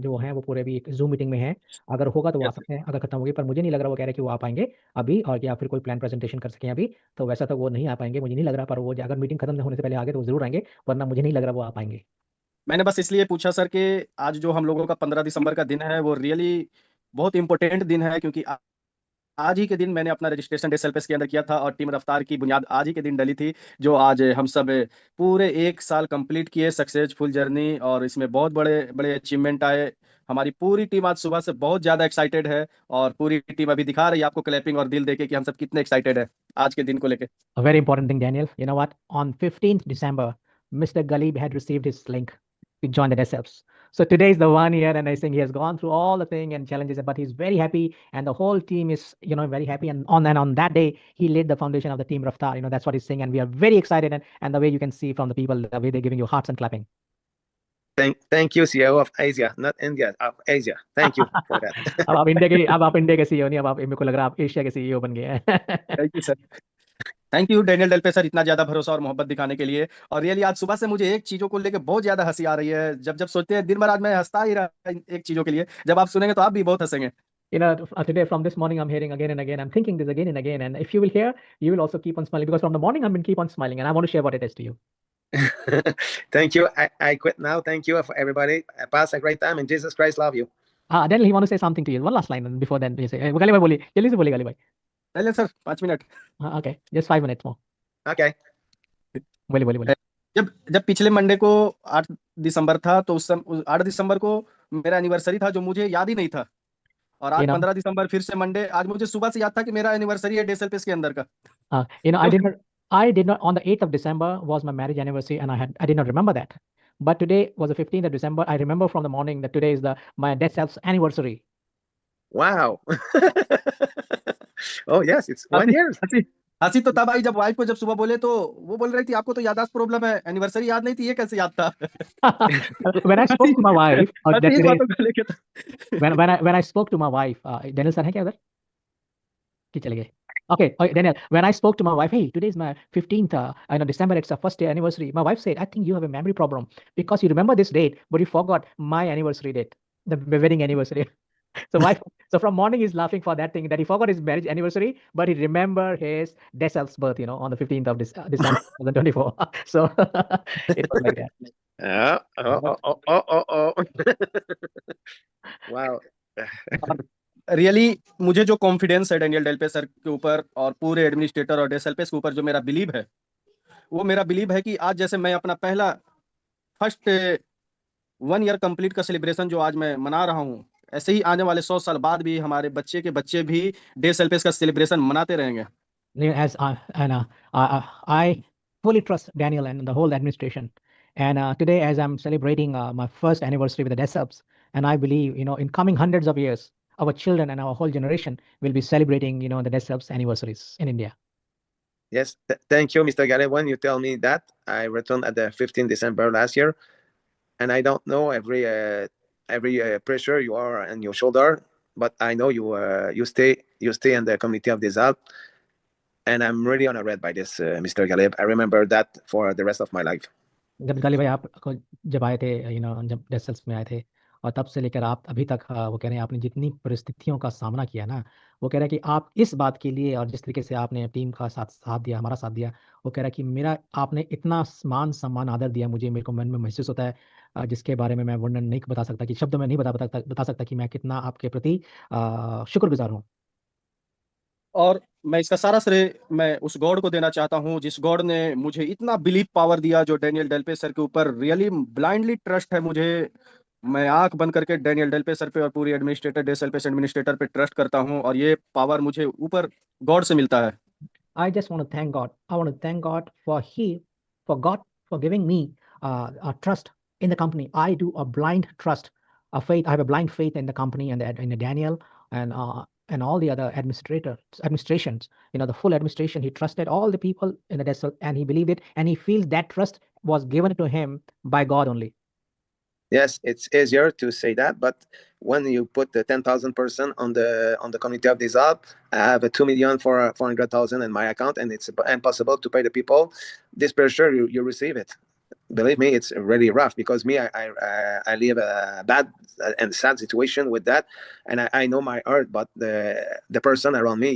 जो है वो पूरे अभी जूम मीटिंग में है। अगर होगा तो वो आ सकते हैं, अगर खत्म होगी, पर मुझे नहीं लग रहा। वो कह रहे हैं कि वो आ पाएंगे अभी, और या फिर कोई प्लान प्रेजेंटेशन कर सकें अभी, तो वैसा तो वो नहीं आ पाएंगे, मुझे नहीं लग रहा। पर वो अगर मीटिंग खत्म होने से पहले आ गए तो वो जरूर आएंगे, वरना मुझे नहीं लग रहा वो आ पाएंगे। मैंने बस इसलिए पूछा सर कि आज जो हम लोगों का 15 दिसंबर का दिन है वो रियली बहुत इंपॉर्टेंट दिन है, क्योंकि आज ही के दिन मैंने अपना रजिस्ट्रेशन डेसल्पेस के अंदर किया था और टीम रफ्तार की बुनियाद आज ही के दिन डली थी, जो आज हम सब पूरे 1 साल कंप्लीट किए, सक्सेसफुल जर्नी, और इसमें बहुत बड़े बड़े अचीवमेंट आए। हमारी पूरी टीम आज सुबह से बहुत ज्यादा एक्साइटेड है, और पूरी टीम अभी दिखा रही है आपको क्लैपिंग और दिल देके कि हम सब कितने एक्साइटेड है आज के दिन को लेके। A very important thing, Daniel. You know what? On 15th December, Mr. Galib had received his link to join the DSLs. So today is the 1 year, and I think he has gone through all the thing and challenges, but he's very happy, and the whole team is, very happy. And on that day, he laid the foundation of the team Raftar. That's what he's saying, and we are very excited. And the way you can see from the people, the way they're giving you hearts and clapping. Thank you, CEO of Asia, not India, of Asia. Thank you for that. अब आप India के CEO नहीं, अब आप, मेरे को लग रहा है आप एशिया के सीईओ बन गए हैं। Thank you sir. Thank you Daniel Delpe sir, इतना ज्यादा भरोसा और मोहब्बत दिखाने के लिए। और रियली आज सुबह से मुझे एक चीजों को लेकर बहुत ज्यादा हंसी आ रही है। जब जब सोचते हैं दिन भर, आज मैं हंसता ही रहा एक चीजों के लिए। जब आप सुनेंगे तो आप भी बहुत हंसेंगे। Today from this morning, I'm hearing again and again. I'm thinking this again and again. And if you will hear, you will also keep on smiling, because from the morning I've been keep on smiling, and I want to share what it is to you. Thank you. I quit now. Thank you for everybody. Pass a great time, and Jesus Christ love you. Daniel, he want to say something to you. One last line, and before then, you say, गाली भाई बोलिए, जल्दी से बोलिए गाली भाई. चलिए sir, 5 minute. Okay, just 5 minutes more. Okay. बोलिए. जब पिछले मंडे को 8 दिसंबर था, तो 8 दिसंबर को मेरा एनिवर्सरी था, जो मुझे याद ही नहीं था। और आज 15 दिसंबर फिर से मंडे, आज मुझे सुबह से याद था कि मेरा एनिवर्सरी है डेसएलपीएस के अंदर का। I did not, on the 8th of December was my marriage anniversary, and I did not remember that. But today was the 15th of December. I remember from the morning that today is my dead self's anniversary. Wow. Oh yes, it's 1 year. हंसी तो तब आई जब wife को जब सुबह बोले, तो वो बोल रही थी आपको तो याददाश्त प्रॉब्लम है, एनिवर्सरी याद नहीं थी, ये कैसे याद था? When I spoke to my wife, when when I spoke to my wife, Daniel sir है क्या उधर? कि चले गए? Okay, Daniel, when I spoke to my wife, hey, today is my 15th, December, it's our first day anniversary. My wife said, I think you have a memory problem because you remember this date, but you forgot my anniversary date, the wedding anniversary. So from morning he's laughing for that thing, that he forgot his marriage anniversary, but he remembered his dead self's birth, on the 15th of December 2024. So it was like that. Wow. Really मुझे जो confidence है Daniel Delpe sir के ऊपर और पूरे administrator और डेसएलपीएस के ऊपर, जो मेरा बिलीव है, वो मेरा बिलीव है कि आज जैसे मैं अपना पहला फर्स्ट 1 ईयर कंप्लीट का सेलिब्रेशन जो आज मैं मना रहा हूँ, ऐसे ही आने वाले 100 साल बाद भी हमारे बच्चे के बच्चे भी डेसएलपीएस का सेलिब्रेशन मनाते रहेंगे। As I fully trust Daniel and the whole administration. And today, as I'm celebrating my first anniversary with the DESUBs, and I believe, in coming hundreds of years, our children and our whole generation will be celebrating, the DESUBs anniversaries in India. Yes, thank you, Mr. Galeb. When you tell me that, I returned at the 15th December last year, and I don't know every pressure you are on your shoulder, but I know you stay in the community of DESUB, and I'm really honored by this, Mr. Galeb. I remember that for the rest of my life. जब गाली भाई आप जब आए थे, जब डेसल्स में आए थे, और तब से लेकर आप अभी तक, वो कह रहे हैं आपने जितनी परिस्थितियों का सामना किया ना, वो कह रहे हैं कि आप इस बात के लिए, और जिस तरीके से आपने टीम का साथ दिया, हमारा साथ दिया, वो कह रहा है कि आपने इतना मान सम्मान आदर दिया मुझे, मेरे को मन में महसूस होता है, जिसके बारे में मैं वर्णन नहीं बता सकता, कि शब्दों में नहीं बता सकता कि मैं कितना आपके प्रति शुक्रगुजार हूँ। और मैं इसका सारा श्रेय मैं उस गॉड को देना चाहता हूं, जिस गॉड ने मुझे इतना बिलीव पावर दिया, जो डेनियल डेल्पे सर के ऊपर रियली ब्लाइंडली ट्रस्ट है मुझे। मैं आंख बंद करके डेनियल डेल्पे सर पे और पूरी एडमिनिस्ट्रेटर डेसएलपीएस एडमिनिस्ट्रेटर पे ट्रस्ट करता हूं, और ये पावर मुझे ऊपर गॉड से मिलता है। I just want to thank God. I want to thank God for giving me a trust in the company. I do a blind trust, a faith. I have a blind faith in the company and in Daniel and all the other administrations. The full administration. He trusted all the people in the desk, and he believed it, and he feels that trust was given to him by God only. Yes, it's easier to say that, but when you put the 10,000 person on the community of DESUB, I have a 2,400,000 in my account, and it's impossible to pay the people. This pressure, you receive it. Believe me, it's really rough, because I live a bad and sad situation with that, and I know my heart, but the person around me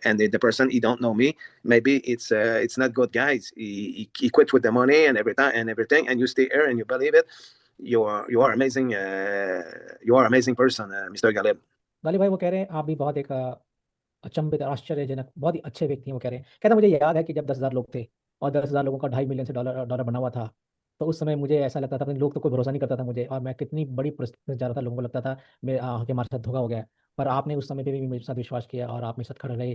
and the person he don't know me, maybe it's not good, guys. He quit with the money and everything, and you stay here and you believe it. You are amazing. You are amazing person, Mr. Galeb. गाली भाई वो कह रहे हैं आप भी बहुत एक अचंभित, आश्चर्यजनक, बहुत ही अच्छे व्यक्ति हैं। वो कह रहे हैं, कहता मुझे याद है कि जब 10,000 लोग थे और 10,000 लोगों का 2.5 मिलियन से डॉलर बना हुआ था, तो उस समय मुझे ऐसा लगता था, अपने लोग तो कोई भरोसा नहीं करता था मुझे, और मैं कितनी बड़ी परिस्थिति से जा रहा था, लोगों को लगता था कि हमारे साथ धोखा हो गया है, पर आपने उस समय पे भी मेरे साथ विश्वास किया और आप मेरे साथ खड़े रहे।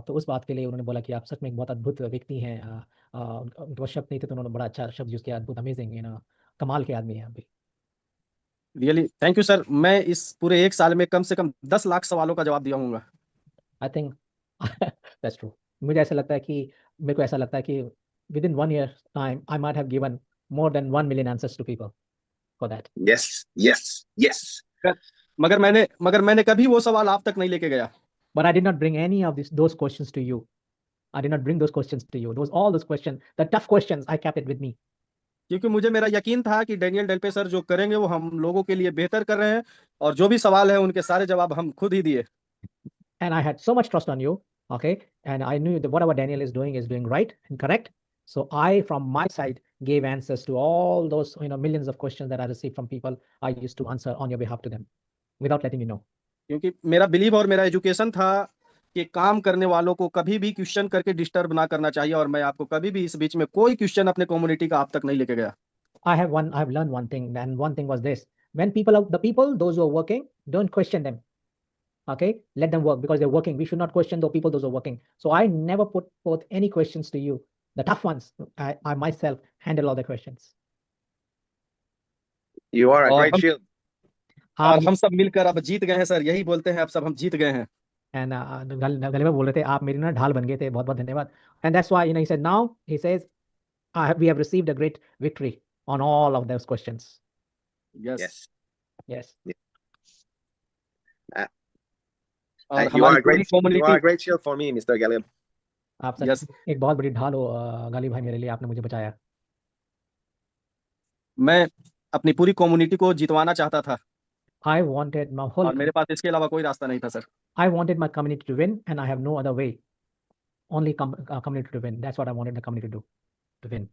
तो उस बात के लिए उन्होंने बोला कि आप सच में एक बहुत अद्भुत व्यक्ति हैं। उनके पास शब्द नहीं थे, तो उन्होंने बड़ा अच्छा शब्द यूज़ किया, अद्भुत, अमेजिंग, कमाल के आदमी हैं आप भी। Really thank you sir. मैं इस पूरे 1 साल में कम से कम 10 लाख सवालों का जवाब दिया हूँ। I think that's true. मुझे ऐसा लगता है कि मेरे को ऐसा लगता है कि within 1 year time I might have given more than 1 million answers to people for that. Yes, yes, yes. मगर मैंने कभी वो सवाल आप तक नहीं लेके गया। But I did not bring any of those questions to you. I did not bring those questions to you. All those questions, the tough questions, I kept it with me. क्योंकि मुझे मेरा यकीन था कि डेनियल डेल्पे सर जो करेंगे वो हम लोगों के लिए बेहतर कर रहे हैं, और जो भी सवाल है उनके सारे जवाब हम खुद ही दिए। And I had so much trust on you, okay? And I knew that whatever Daniel is doing right and correct. So I, from my side, gave answers to all those millions of questions that I received from people. I used to answer on your behalf to them without letting you know. क्योंकि मेरा believe और मेरा education था कि काम करने वालों को कभी भी क्वेश्चन करके डिस्टर्ब ना करना चाहिए, और मैं आपको कभी भी इस बीच में कोई क्वेश्चन अपने कम्युनिटी का आप तक नहीं लेके गया। I've learned one thing, and one thing was this: when those who are working, don't question them. Okay, let them work because they're working. We should not question the people, those who are working. So I never put forth any questions to you, the tough ones. I myself handle all the questions. You are a और great हम shield. और आप हम सब मिलकर अब जीत गए हैं सर, यही बोलते हैं, अब सब हम जीत गए हैं। and गले में बोल रहे थे, आप मेरी ना ढाल बन गए थे, बहुत बहुत धन्यवाद. And that's why he said, now he says we have received a great victory on all of those questions. Yes. Yes. Yes. और You हमारी are a पूरी great. You are community. a great shield for me, Mr. Galib. आप सच yes. एक बहुत बड़ी ढाल हो गालिब भाई, मेरे लिए आपने मुझे बचाया. मैं अपनी पूरी कम्युनिटी को जितवाना चाहता था, I wanted my whole और मेरे पास इसके अलावा कोई रास्ता नहीं था sir. I wanted my community to win, and I have no other way. Only community to win. That's what I wanted the community to do, to win.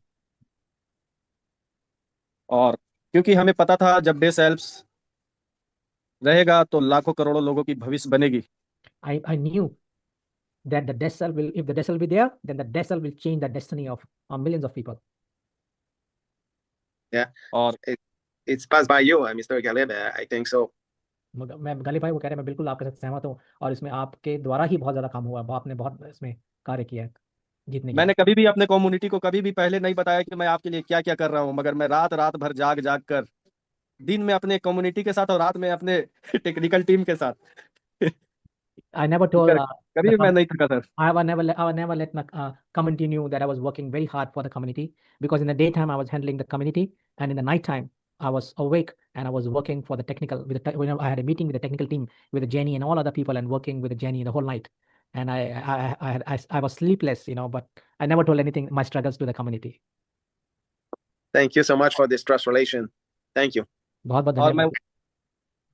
और क्योंकि हमें पता था जब डे सेल्फ्स रहेगा तो लाखों करोड़ों लोगों की भविष्य बनेगी। I knew that if the Dessel will be there, then the Dessel will change the destiny of millions of people. Yeah. और It's passed by you, Mr. Galib. I think so. मैं गालिब भाई वो कह रहे हैं, मैं बिल्कुल आपके साथ सहमत हूँ, और इसमें आपके द्वारा ही बहुत ज्यादा काम हुआ, आपने बहुत इसमें कार्य किया है जीतने के मैंने लिए. कभी भी अपने कम्युनिटी को कभी भी पहले नहीं बताया कि मैं आपके लिए क्या क्या कर रहा हूँ, मगर मैं रात रात भर जाग जाग कर, दिन में अपने कम्युनिटी के साथ और रात में अपने टेक्निकल टीम के साथ I never told कभी भी मैं नहीं थका sir. I would never let my community knew that I was working very hard for the community, because in the daytime I was handling the community, and in the nighttime I was awake and I was working for the technical I had a meeting with the technical team with Jenny and all other people, and working with Jenny the whole night, and I was sleepless, but I never told anything my struggles to the community. Thank you so much for this trust relation. Thank you. बहुत बहुत और मैं धन्यवाद.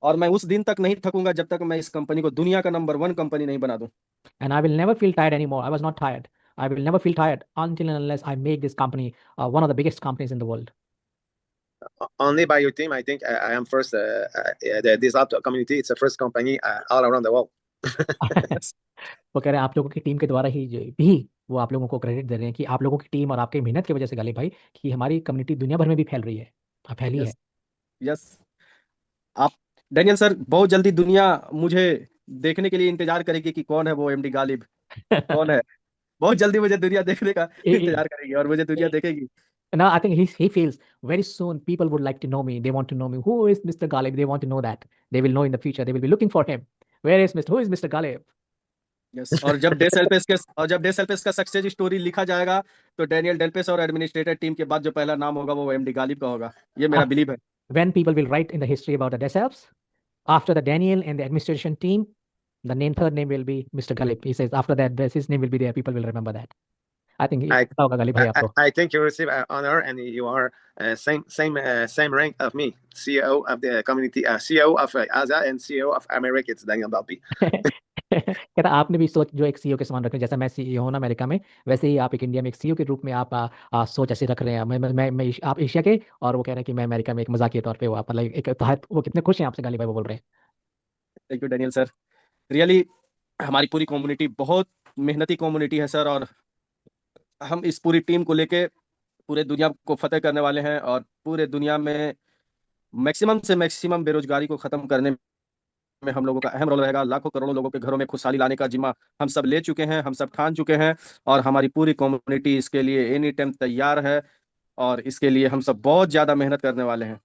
और मैं उस दिन तक नहीं थकूंगा जब तक मैं इस कंपनी को दुनिया का नंबर 1 कंपनी नहीं बना दूं। And I will never feel tired anymore. I was not tired. I will never feel tired until and unless I make this company one of the biggest companies in the world. Only by your team, I think I am first. This laptop community, it's the first company all around the world. वो कह रहे हैं आप लोगों की team के द्वारा ही भी वो आप लोगों को क्रेडिट दे रहे हैं कि आप लोगों की टीम और आपकी मेहनत की वजह से गालिब भाई कि हमारी कम्युनिटी दुनिया भर में भी फैल रही है, फैली है. यस। आप डेनियल सर, बहुत जल्दी दुनिया मुझे देखने के लिए इंतजार करेगी कि कौन है वो एमडी गालिब, कौन है। बहुत जल्दी मुझे दुनिया देखने का इंतजार करेगी और मुझे दुनिया देखेगी। Now I think he feels very soon people would like to know me. They want to know me. Who is Mr. Galib? They want to know that. They will know in the future. They will be looking for him. Who is Mr. Galib? Yes. और जब day सेल्पेस का success story लिखा जाएगा तो Daniel डेल्पेस और administrator team के बाद जो पहला नाम होगा वो एमडी गालिब का होगा, ये मेरा बिलीव है। When people will write in the history about the Deselfs, after the Daniel and the administration team, the third name will be Mr. Galib. He says after that, his name will be there. People will remember that. I think Galib bhai aapko. I think you receive honor, and you are same rank of me, CEO of the community, CEO of ASA, and CEO of America. It's Daniel Dalpi. कहता आपने भी सोच जो एक CEO के समान रखे, जैसा मैं सीईओ हूं ना अमेरिका में, वैसे ही आप एक इंडिया में एक सीईओ के रूप में आप सोच ऐसे रख रहे हैं. मैं आप एशिया के, और वो कह रहे हैं कि मैं अमेरिका में एक मजाकिया तौर पे वो आप मतलब एक तहत वो कितने खुश हैं आपसे गालिब भाई, वो बोल रहे हैं. Thank you Daniel sir. Really हमारी पूरी कम्युनिटी बहुत मेहनती कम्युनिटी है सर, और हम इस पूरी टीम को लेके पूरे दुनिया को फतेह करने वाले हैं, और पूरे दुनिया में मैक्सिमम से मैक्सिमम बेरोजगारी को खत्म करने में हम लोगों का अहम रोल रहेगा। लाखों करोड़ों लोगों के घरों में खुशहाली लाने का जिम्मा हम सब ले चुके हैं, हम सब ठान चुके हैं, और हमारी पूरी कम्युनिटी इसके लिए एनी टाइम तैयार है, और इसके लिए हम सब बहुत ज्यादा मेहनत करने वाले हैं.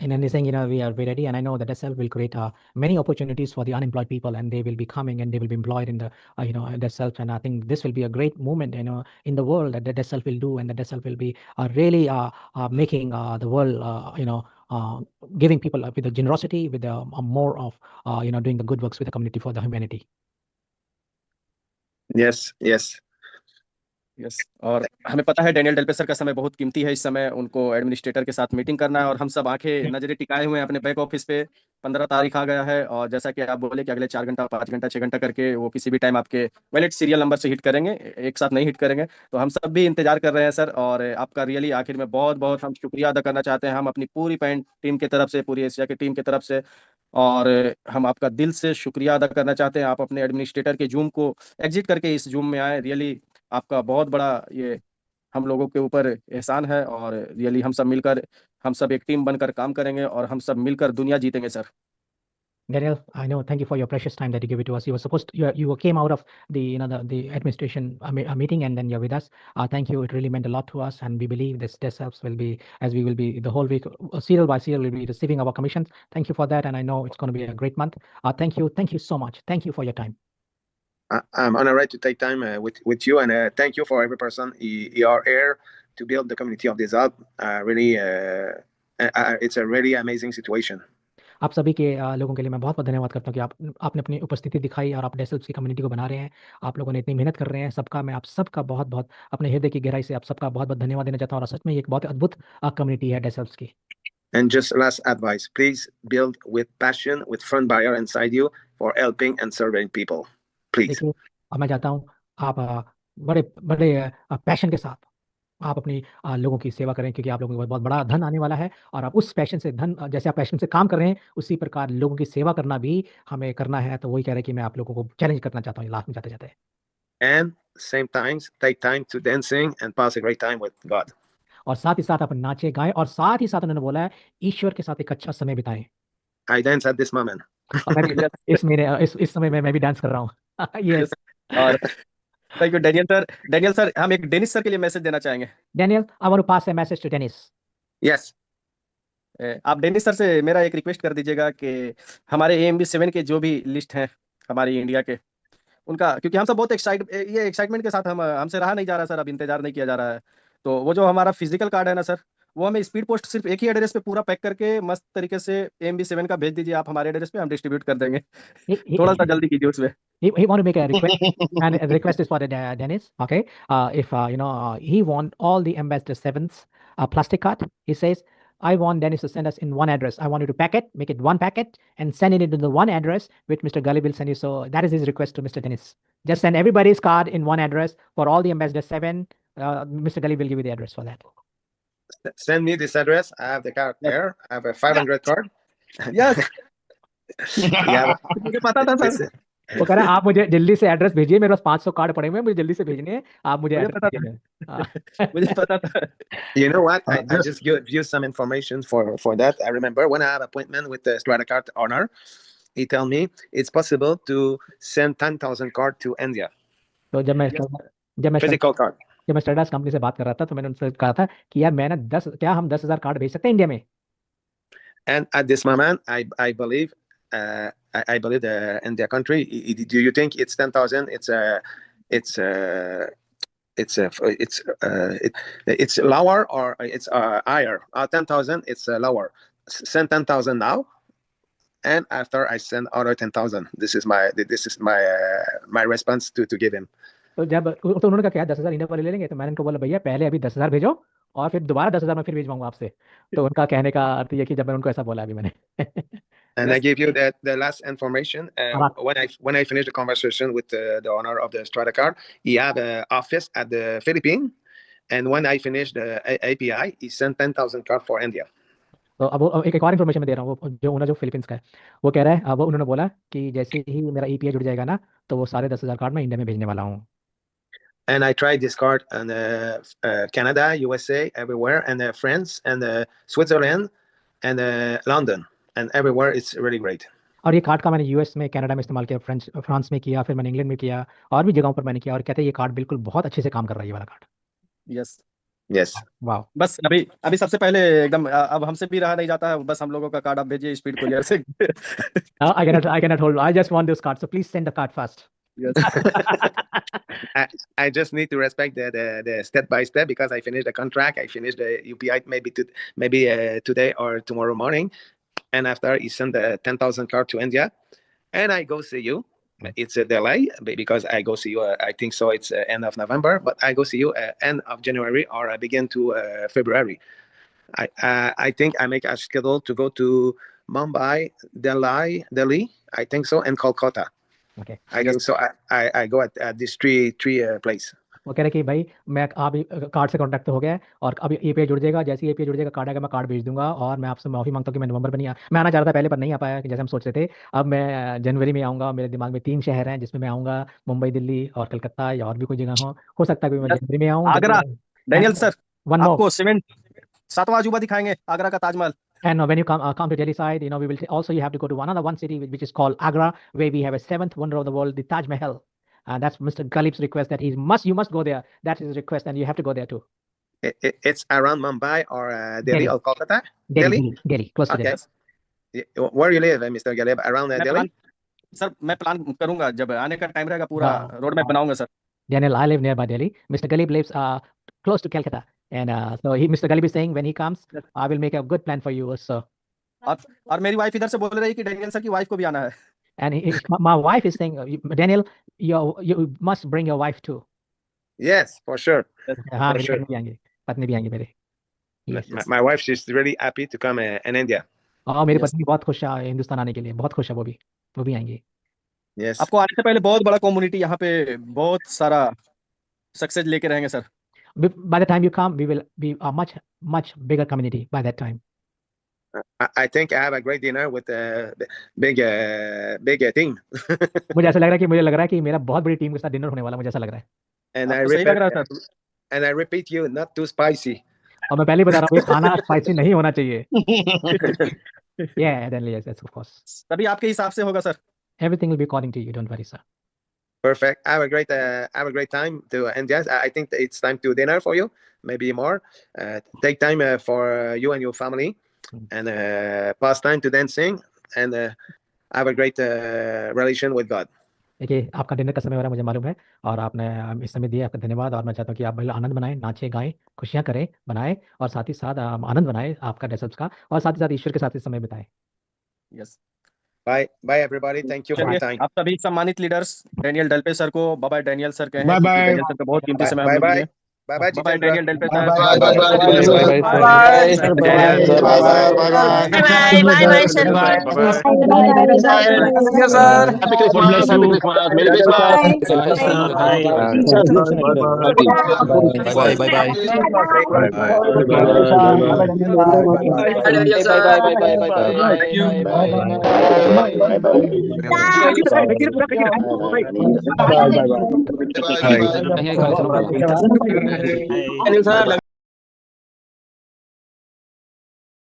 And then they're saying, we are very ready, and I know that DESCELF will create many opportunities for the unemployed people, and they will be coming and they will be employed in the, DESCELF. And I think this will be a great movement, in the world that the DESCELF will do, and the DESCELF will be really making the world, giving people with the generosity, with the more of, doing the good works with the community for the humanity. Yes, yes. Yes और हमें पता है Daniel Delpe sir का समय बहुत कीमती है। इस समय उनको एडमिनिस्ट्रेटर के साथ मीटिंग करना है और हम सब आंखें नजरें टिकाए हुए हैं अपने बैक ऑफिस पे। 15 तारीख आ गया है और जैसा कि आप बोले कि अगले 4 घंटा 5 घंटा 6 घंटा करके वो किसी भी टाइम आपके वैलिड सीरियल नंबर से हिट करेंगे, एक साथ नहीं हिट करेंगे। तो हम सब भी इंतजार कर रहे हैं सर, और आपका रियली आखिर में बहुत बहुत हम शुक्रिया अदा करना चाहते हैं, हम अपनी पूरी पैंट टीम की तरफ से, पूरी एशिया की टीम की तरफ से, और हम आपका दिल से शुक्रिया अदा करना चाहते हैं। आप अपने एडमिनिस्ट्रेटर के जूम को एग्जिट करके इस जूम में आए, रियली आपका बहुत बड़ा ये हम लोगों के ऊपर एहसान है, और रियली हम सब एक टीम बनकर काम करेंगे और हम सब मिलकर दुनिया जीतेंगे sir. Daniel, I know. Thank you for your precious time that you gave it to us. You were supposed to, you came out of the the administration meeting, and then you're with us. Thank you. It really meant a lot to us, and we believe this DESCELF will be, as we will be the whole week, serial by serial, will be receiving our commissions. Thank you for that, and I know it's going to be a great month. Thank you so much. Thank you for your time. I'm honored to take time with you, and thank you for every person. You are here to build the community of DESCELF. Really, it's a really amazing situation. आप सभी के लोगों के लिए मैं बहुत बहुत धन्यवाद करता हूँ कि आपने अपनी उपस्थिति दिखाई और आप DESCELF की कम्युनिटी को बना रहे हैं। आप लोगों ने इतनी मेहनत कर रहे हैं। सबका मैं आप सबका बहुत बहुत अपने हृदय की गहराई से आप सबका बहुत बहुत धन्यवाद देना चाहता हूँ, और सच में ये एक बहुत अद्भुत कम्युनिटी है DESCELF की। And just last advice, please build with passion, with front buyer inside you for helping and serving people. Please. देखिए, अब मैं चाहता हूँ आप बड़े बड़े पैशन के साथ आप अपनी लोगों की सेवा करें, क्योंकि आप लोगों को बहुत बड़ा धन आने वाला है, और आप उस पैशन से जैसे आप पैशन से काम कर रहे हैं, उसी प्रकार लोगों की सेवा करना भी हमें करना है। तो वही कह रहे हैं कि मैं आप लोगों को चैलेंज करना चाहता हूँ लास्ट में जाते जाते। And same times, take time to dancing and pass a great time with God. और साथ ही साथ आप नाचे गाएं, और साथ ही साथ उन्होंने बोला है ईश्वर के साथ एक अच्छा समय बिताएं। I dance at this moment. और मैं भी इस समय में मैं भी डांस कर रहा हूँ। यस। और thank you Daniel sir. Daniel sir, हम एक डेनिस सर के लिए मैसेज देना चाहेंगे। Daniel, I want to pass a message to Dennis. Yes. आप डेनिस सर से मेरा एक रिक्वेस्ट कर दीजिएगा कि हमारे AMB7 के जो भी लिस्ट हैं हमारी इंडिया के, उनका, क्योंकि हम सब बहुत एक्साइटमेंट के साथ हमसे रहा नहीं जा रहा सर, अब इंतजार नहीं किया जा रहा है। तो वो जो हमारा फिजिकल कार्ड है ना सर, वो हमें स्पीड पोस्ट सिर्फ एक ही एड्रेस पे पूरा पैक करके मस्त तरीके से AMB7 का भेज दीजिए आप हमारे एड्रेस पे, हम डिस्ट्रीब्यूट कर देंगे। थोड़ा सा जल्दी कीजिए उसमें। He want to make a request, and the request is for Dennis. Okay, if he want all the Ambassador 7's plastic card. He says, I want Dennis to send us in one address. I want you to pack it, make it one packet, and send it into the one address which Mr. Gully will send you. So that is his request to Mr. Dennis. Just send everybody's card in one address for all the Ambassador 7. Mr. Gully will give you the address for that. Send me this address. I have the card there. I have a 500 card. Yes Yeah. मुझे पता था sir. वो कह रहा है आप मुझे जल्दी से एड्रेस भेजिए, मेरे पास 500 कार्ड पड़े हुए हैं, मुझे जल्दी से भेजने हैं, आप मुझे मुझे एड्रेस पता था। भेजिए। हाँ। मुझे पता था। You know what? I just give you some information for that. I remember when I had appointment with the Stratacard owner, he tell me it's possible to send 10,000 card to India. तो जब मैं Physical card. जब मैं स्टेडास company से बात कर रहा था, तो मैंने उनसे कहा था कि यार मैं ना क्या हम 10,000 कार्ड भेज सकते हैं इंडिया में? And at this moment, I believe the India country. Do you think it's 10,000? It's lower or it's higher? 10,000. It's lower. Send 10,000 now, and after I send other 10,000. This is my response to give him. तो उन्होंने कहा क्या 10,000 India वाले ले लेंगे? तो मैंने उनको बोला भैया पहले अभी 10,000 भेजो और फिर दोबारा 10,000 मैं फिर भेजवाऊंगा आपसे। तो उनका कहने का अर्थ ये कि जब मैंने उनको ऐसा बोला अभी मैंने And I give you the last information. When I finished the conversation with the owner of the Stratacard, he had an office at the Philippines, and when I finished the API, he sent 10,000 cards for India. तो अब वो एक और information मैं दे रहा हूँ, वो जो ओनर जो फिलीपींस का है, वो कह रहा है, वो उन्होंने बोला कि जैसे ही मेरा EPI जुड़ जाएगा ना, तो वो सारे 10,000 कार्ड मैं इंडिया में भेजने वाला हूँ। And I tried this card in Canada, USA, everywhere, and France, and Switzerland, and London, and everywhere. It's really great. और ये कार्ड का मैंने US में, कनाडा में इस्तेमाल किया, फ्रांस में किया, फिर मैंने इंग्लैंड में किया, और भी जगहों पर मैंने किया, और कहते हैं ये कार्ड बिल्कुल बहुत अच्छे से काम कर रहा है, ये वाला कार्ड। Yes Yes. वाओ बस अभी सबसे पहले एकदम अब हमसे भी रहा नहीं जाता है, बस हम लोगों का कार्ड आप भेजिए स्पीड कुरियर से। I cannot hold. I just want this card, so please send the card first. Yes. I just need to respect the step by step because I finished the contract. I finished the UPI maybe today or tomorrow morning, and after he sent the 10,000 card to India, and I go see you. It's a delay because I go see you. I think so. It's end of November, but I go see you end of January or I begin to February. I think I make a schedule to go to Mumbai, Delhi. I think so, and Kolkata. Okay. I think so. I go at these three place. वो कह रहे कि भाई मैं आप card से contact तो हो गया है और अभी API जुड़ जाएगा, जैसे ही API जुड़ जाएगा कार्ड आएगा मैं कार्ड भेज दूंगा। और मैं आपसे माफ़ी मांगता हूँ कि मैं नवंबर में नहीं मैं आना चाह रहा था पहले पर नहीं आ पाया जैसे हम सोच रहे थे। अब मैं जनवरी में आऊँगा। मेरे दिमाग में 3 शहर हैं जिसमें मैं आऊँगा, मुंबई, दिल्ली और कलकत्ता या और भी कोई जगह हो सकता है कि मैं Yes. जनवरी में आऊँ। Agra, Daniel sir, one more आपको 7वां अजूबा दिखाएंगे, आगरा का Taj Mahal. And when you come to Delhi side, we will also you have to go to one city which is called Agra, where we have a 7th wonder of the world, the Taj Mahal. And that's Mr. Galib's request that you must go there. That's his request, and you have to go there too. It's around Mumbai or Delhi or Kolkata. Delhi, close to Okay. Delhi. Where you live, Mr. Galib? Around Delhi? Sir मैं plan करूंगा, जब आने का time रहेगा पूरा road map बनाऊंगा sir. Daniel, I live nearby Delhi. Mr. Galib lives close to Calcutta, and so Mr. Galib is saying when he comes, I will make a good plan for you also. और मेरी wife इधर से बोल रही है कि Daniel sir की wife को भी आना है। And my wife is saying, Daniel, you must bring your wife too. Yes, for sure. हाँ For मेरी sure. पत्नी भी आएंगी मेरे। Yes. My wife, she's really happy to come in India. और मेरी Yes. पत्नी बहुत खुश है हिंदुस्तान आने के लिए, बहुत खुश है वो भी आएंगी। Yes. आपको आने से पहले बहुत बड़ा कम्युनिटी यहाँ पे बहुत सारा सक्सेस लेके रहेंगे sir. By the time you come, we will be a much bigger community by that time. I think I have a great dinner with a big team. मुझे ऐसा लग रहा है कि मेरा बहुत बड़ी टीम के साथ डिनर होने वाला, मुझे ऐसा लग रहा है। And I आपको सही लग रहा है repeat, and I repeat you, not too spicy. और मैं पहले ही बता रहा हूँ ये खाना स्पाइसी नहीं होना चाहिए। Yeah, then yes, of course. तभी आपके हिसाब से होगा sir. Everything will be according to you, don't worry, sir. Perfect. I have a great time to India. I think that it's time to dinner for you, maybe more. Take time for you and your family, and pass time to dancing, and have a great relation with God. देखिए आपका dinner का समय हो रहा है मुझे मालूम है, और आपने इस समय दिया, आपका धन्यवाद। और मैं चाहता हूँ कि आप भले आनंद बनाएं, नाचें गाएं, खुशियां करें, बनाएं, और साथ ही साथ आनंद बनाएं आपका डेसल्स का, और साथ ही साथ ईश्वर के साथ समय बिताएं। Yes Bye everybody. Thank you for your time. आप सभी सम्मानित लीडर्स डैनियल डलपे सर को बाय डैनियल सर कहें। Bye bye. डैनियल सर का बहुत कीमती समय हम लोग लिए। Bye bye Daniel Delpe sir. Bye bye. Bye.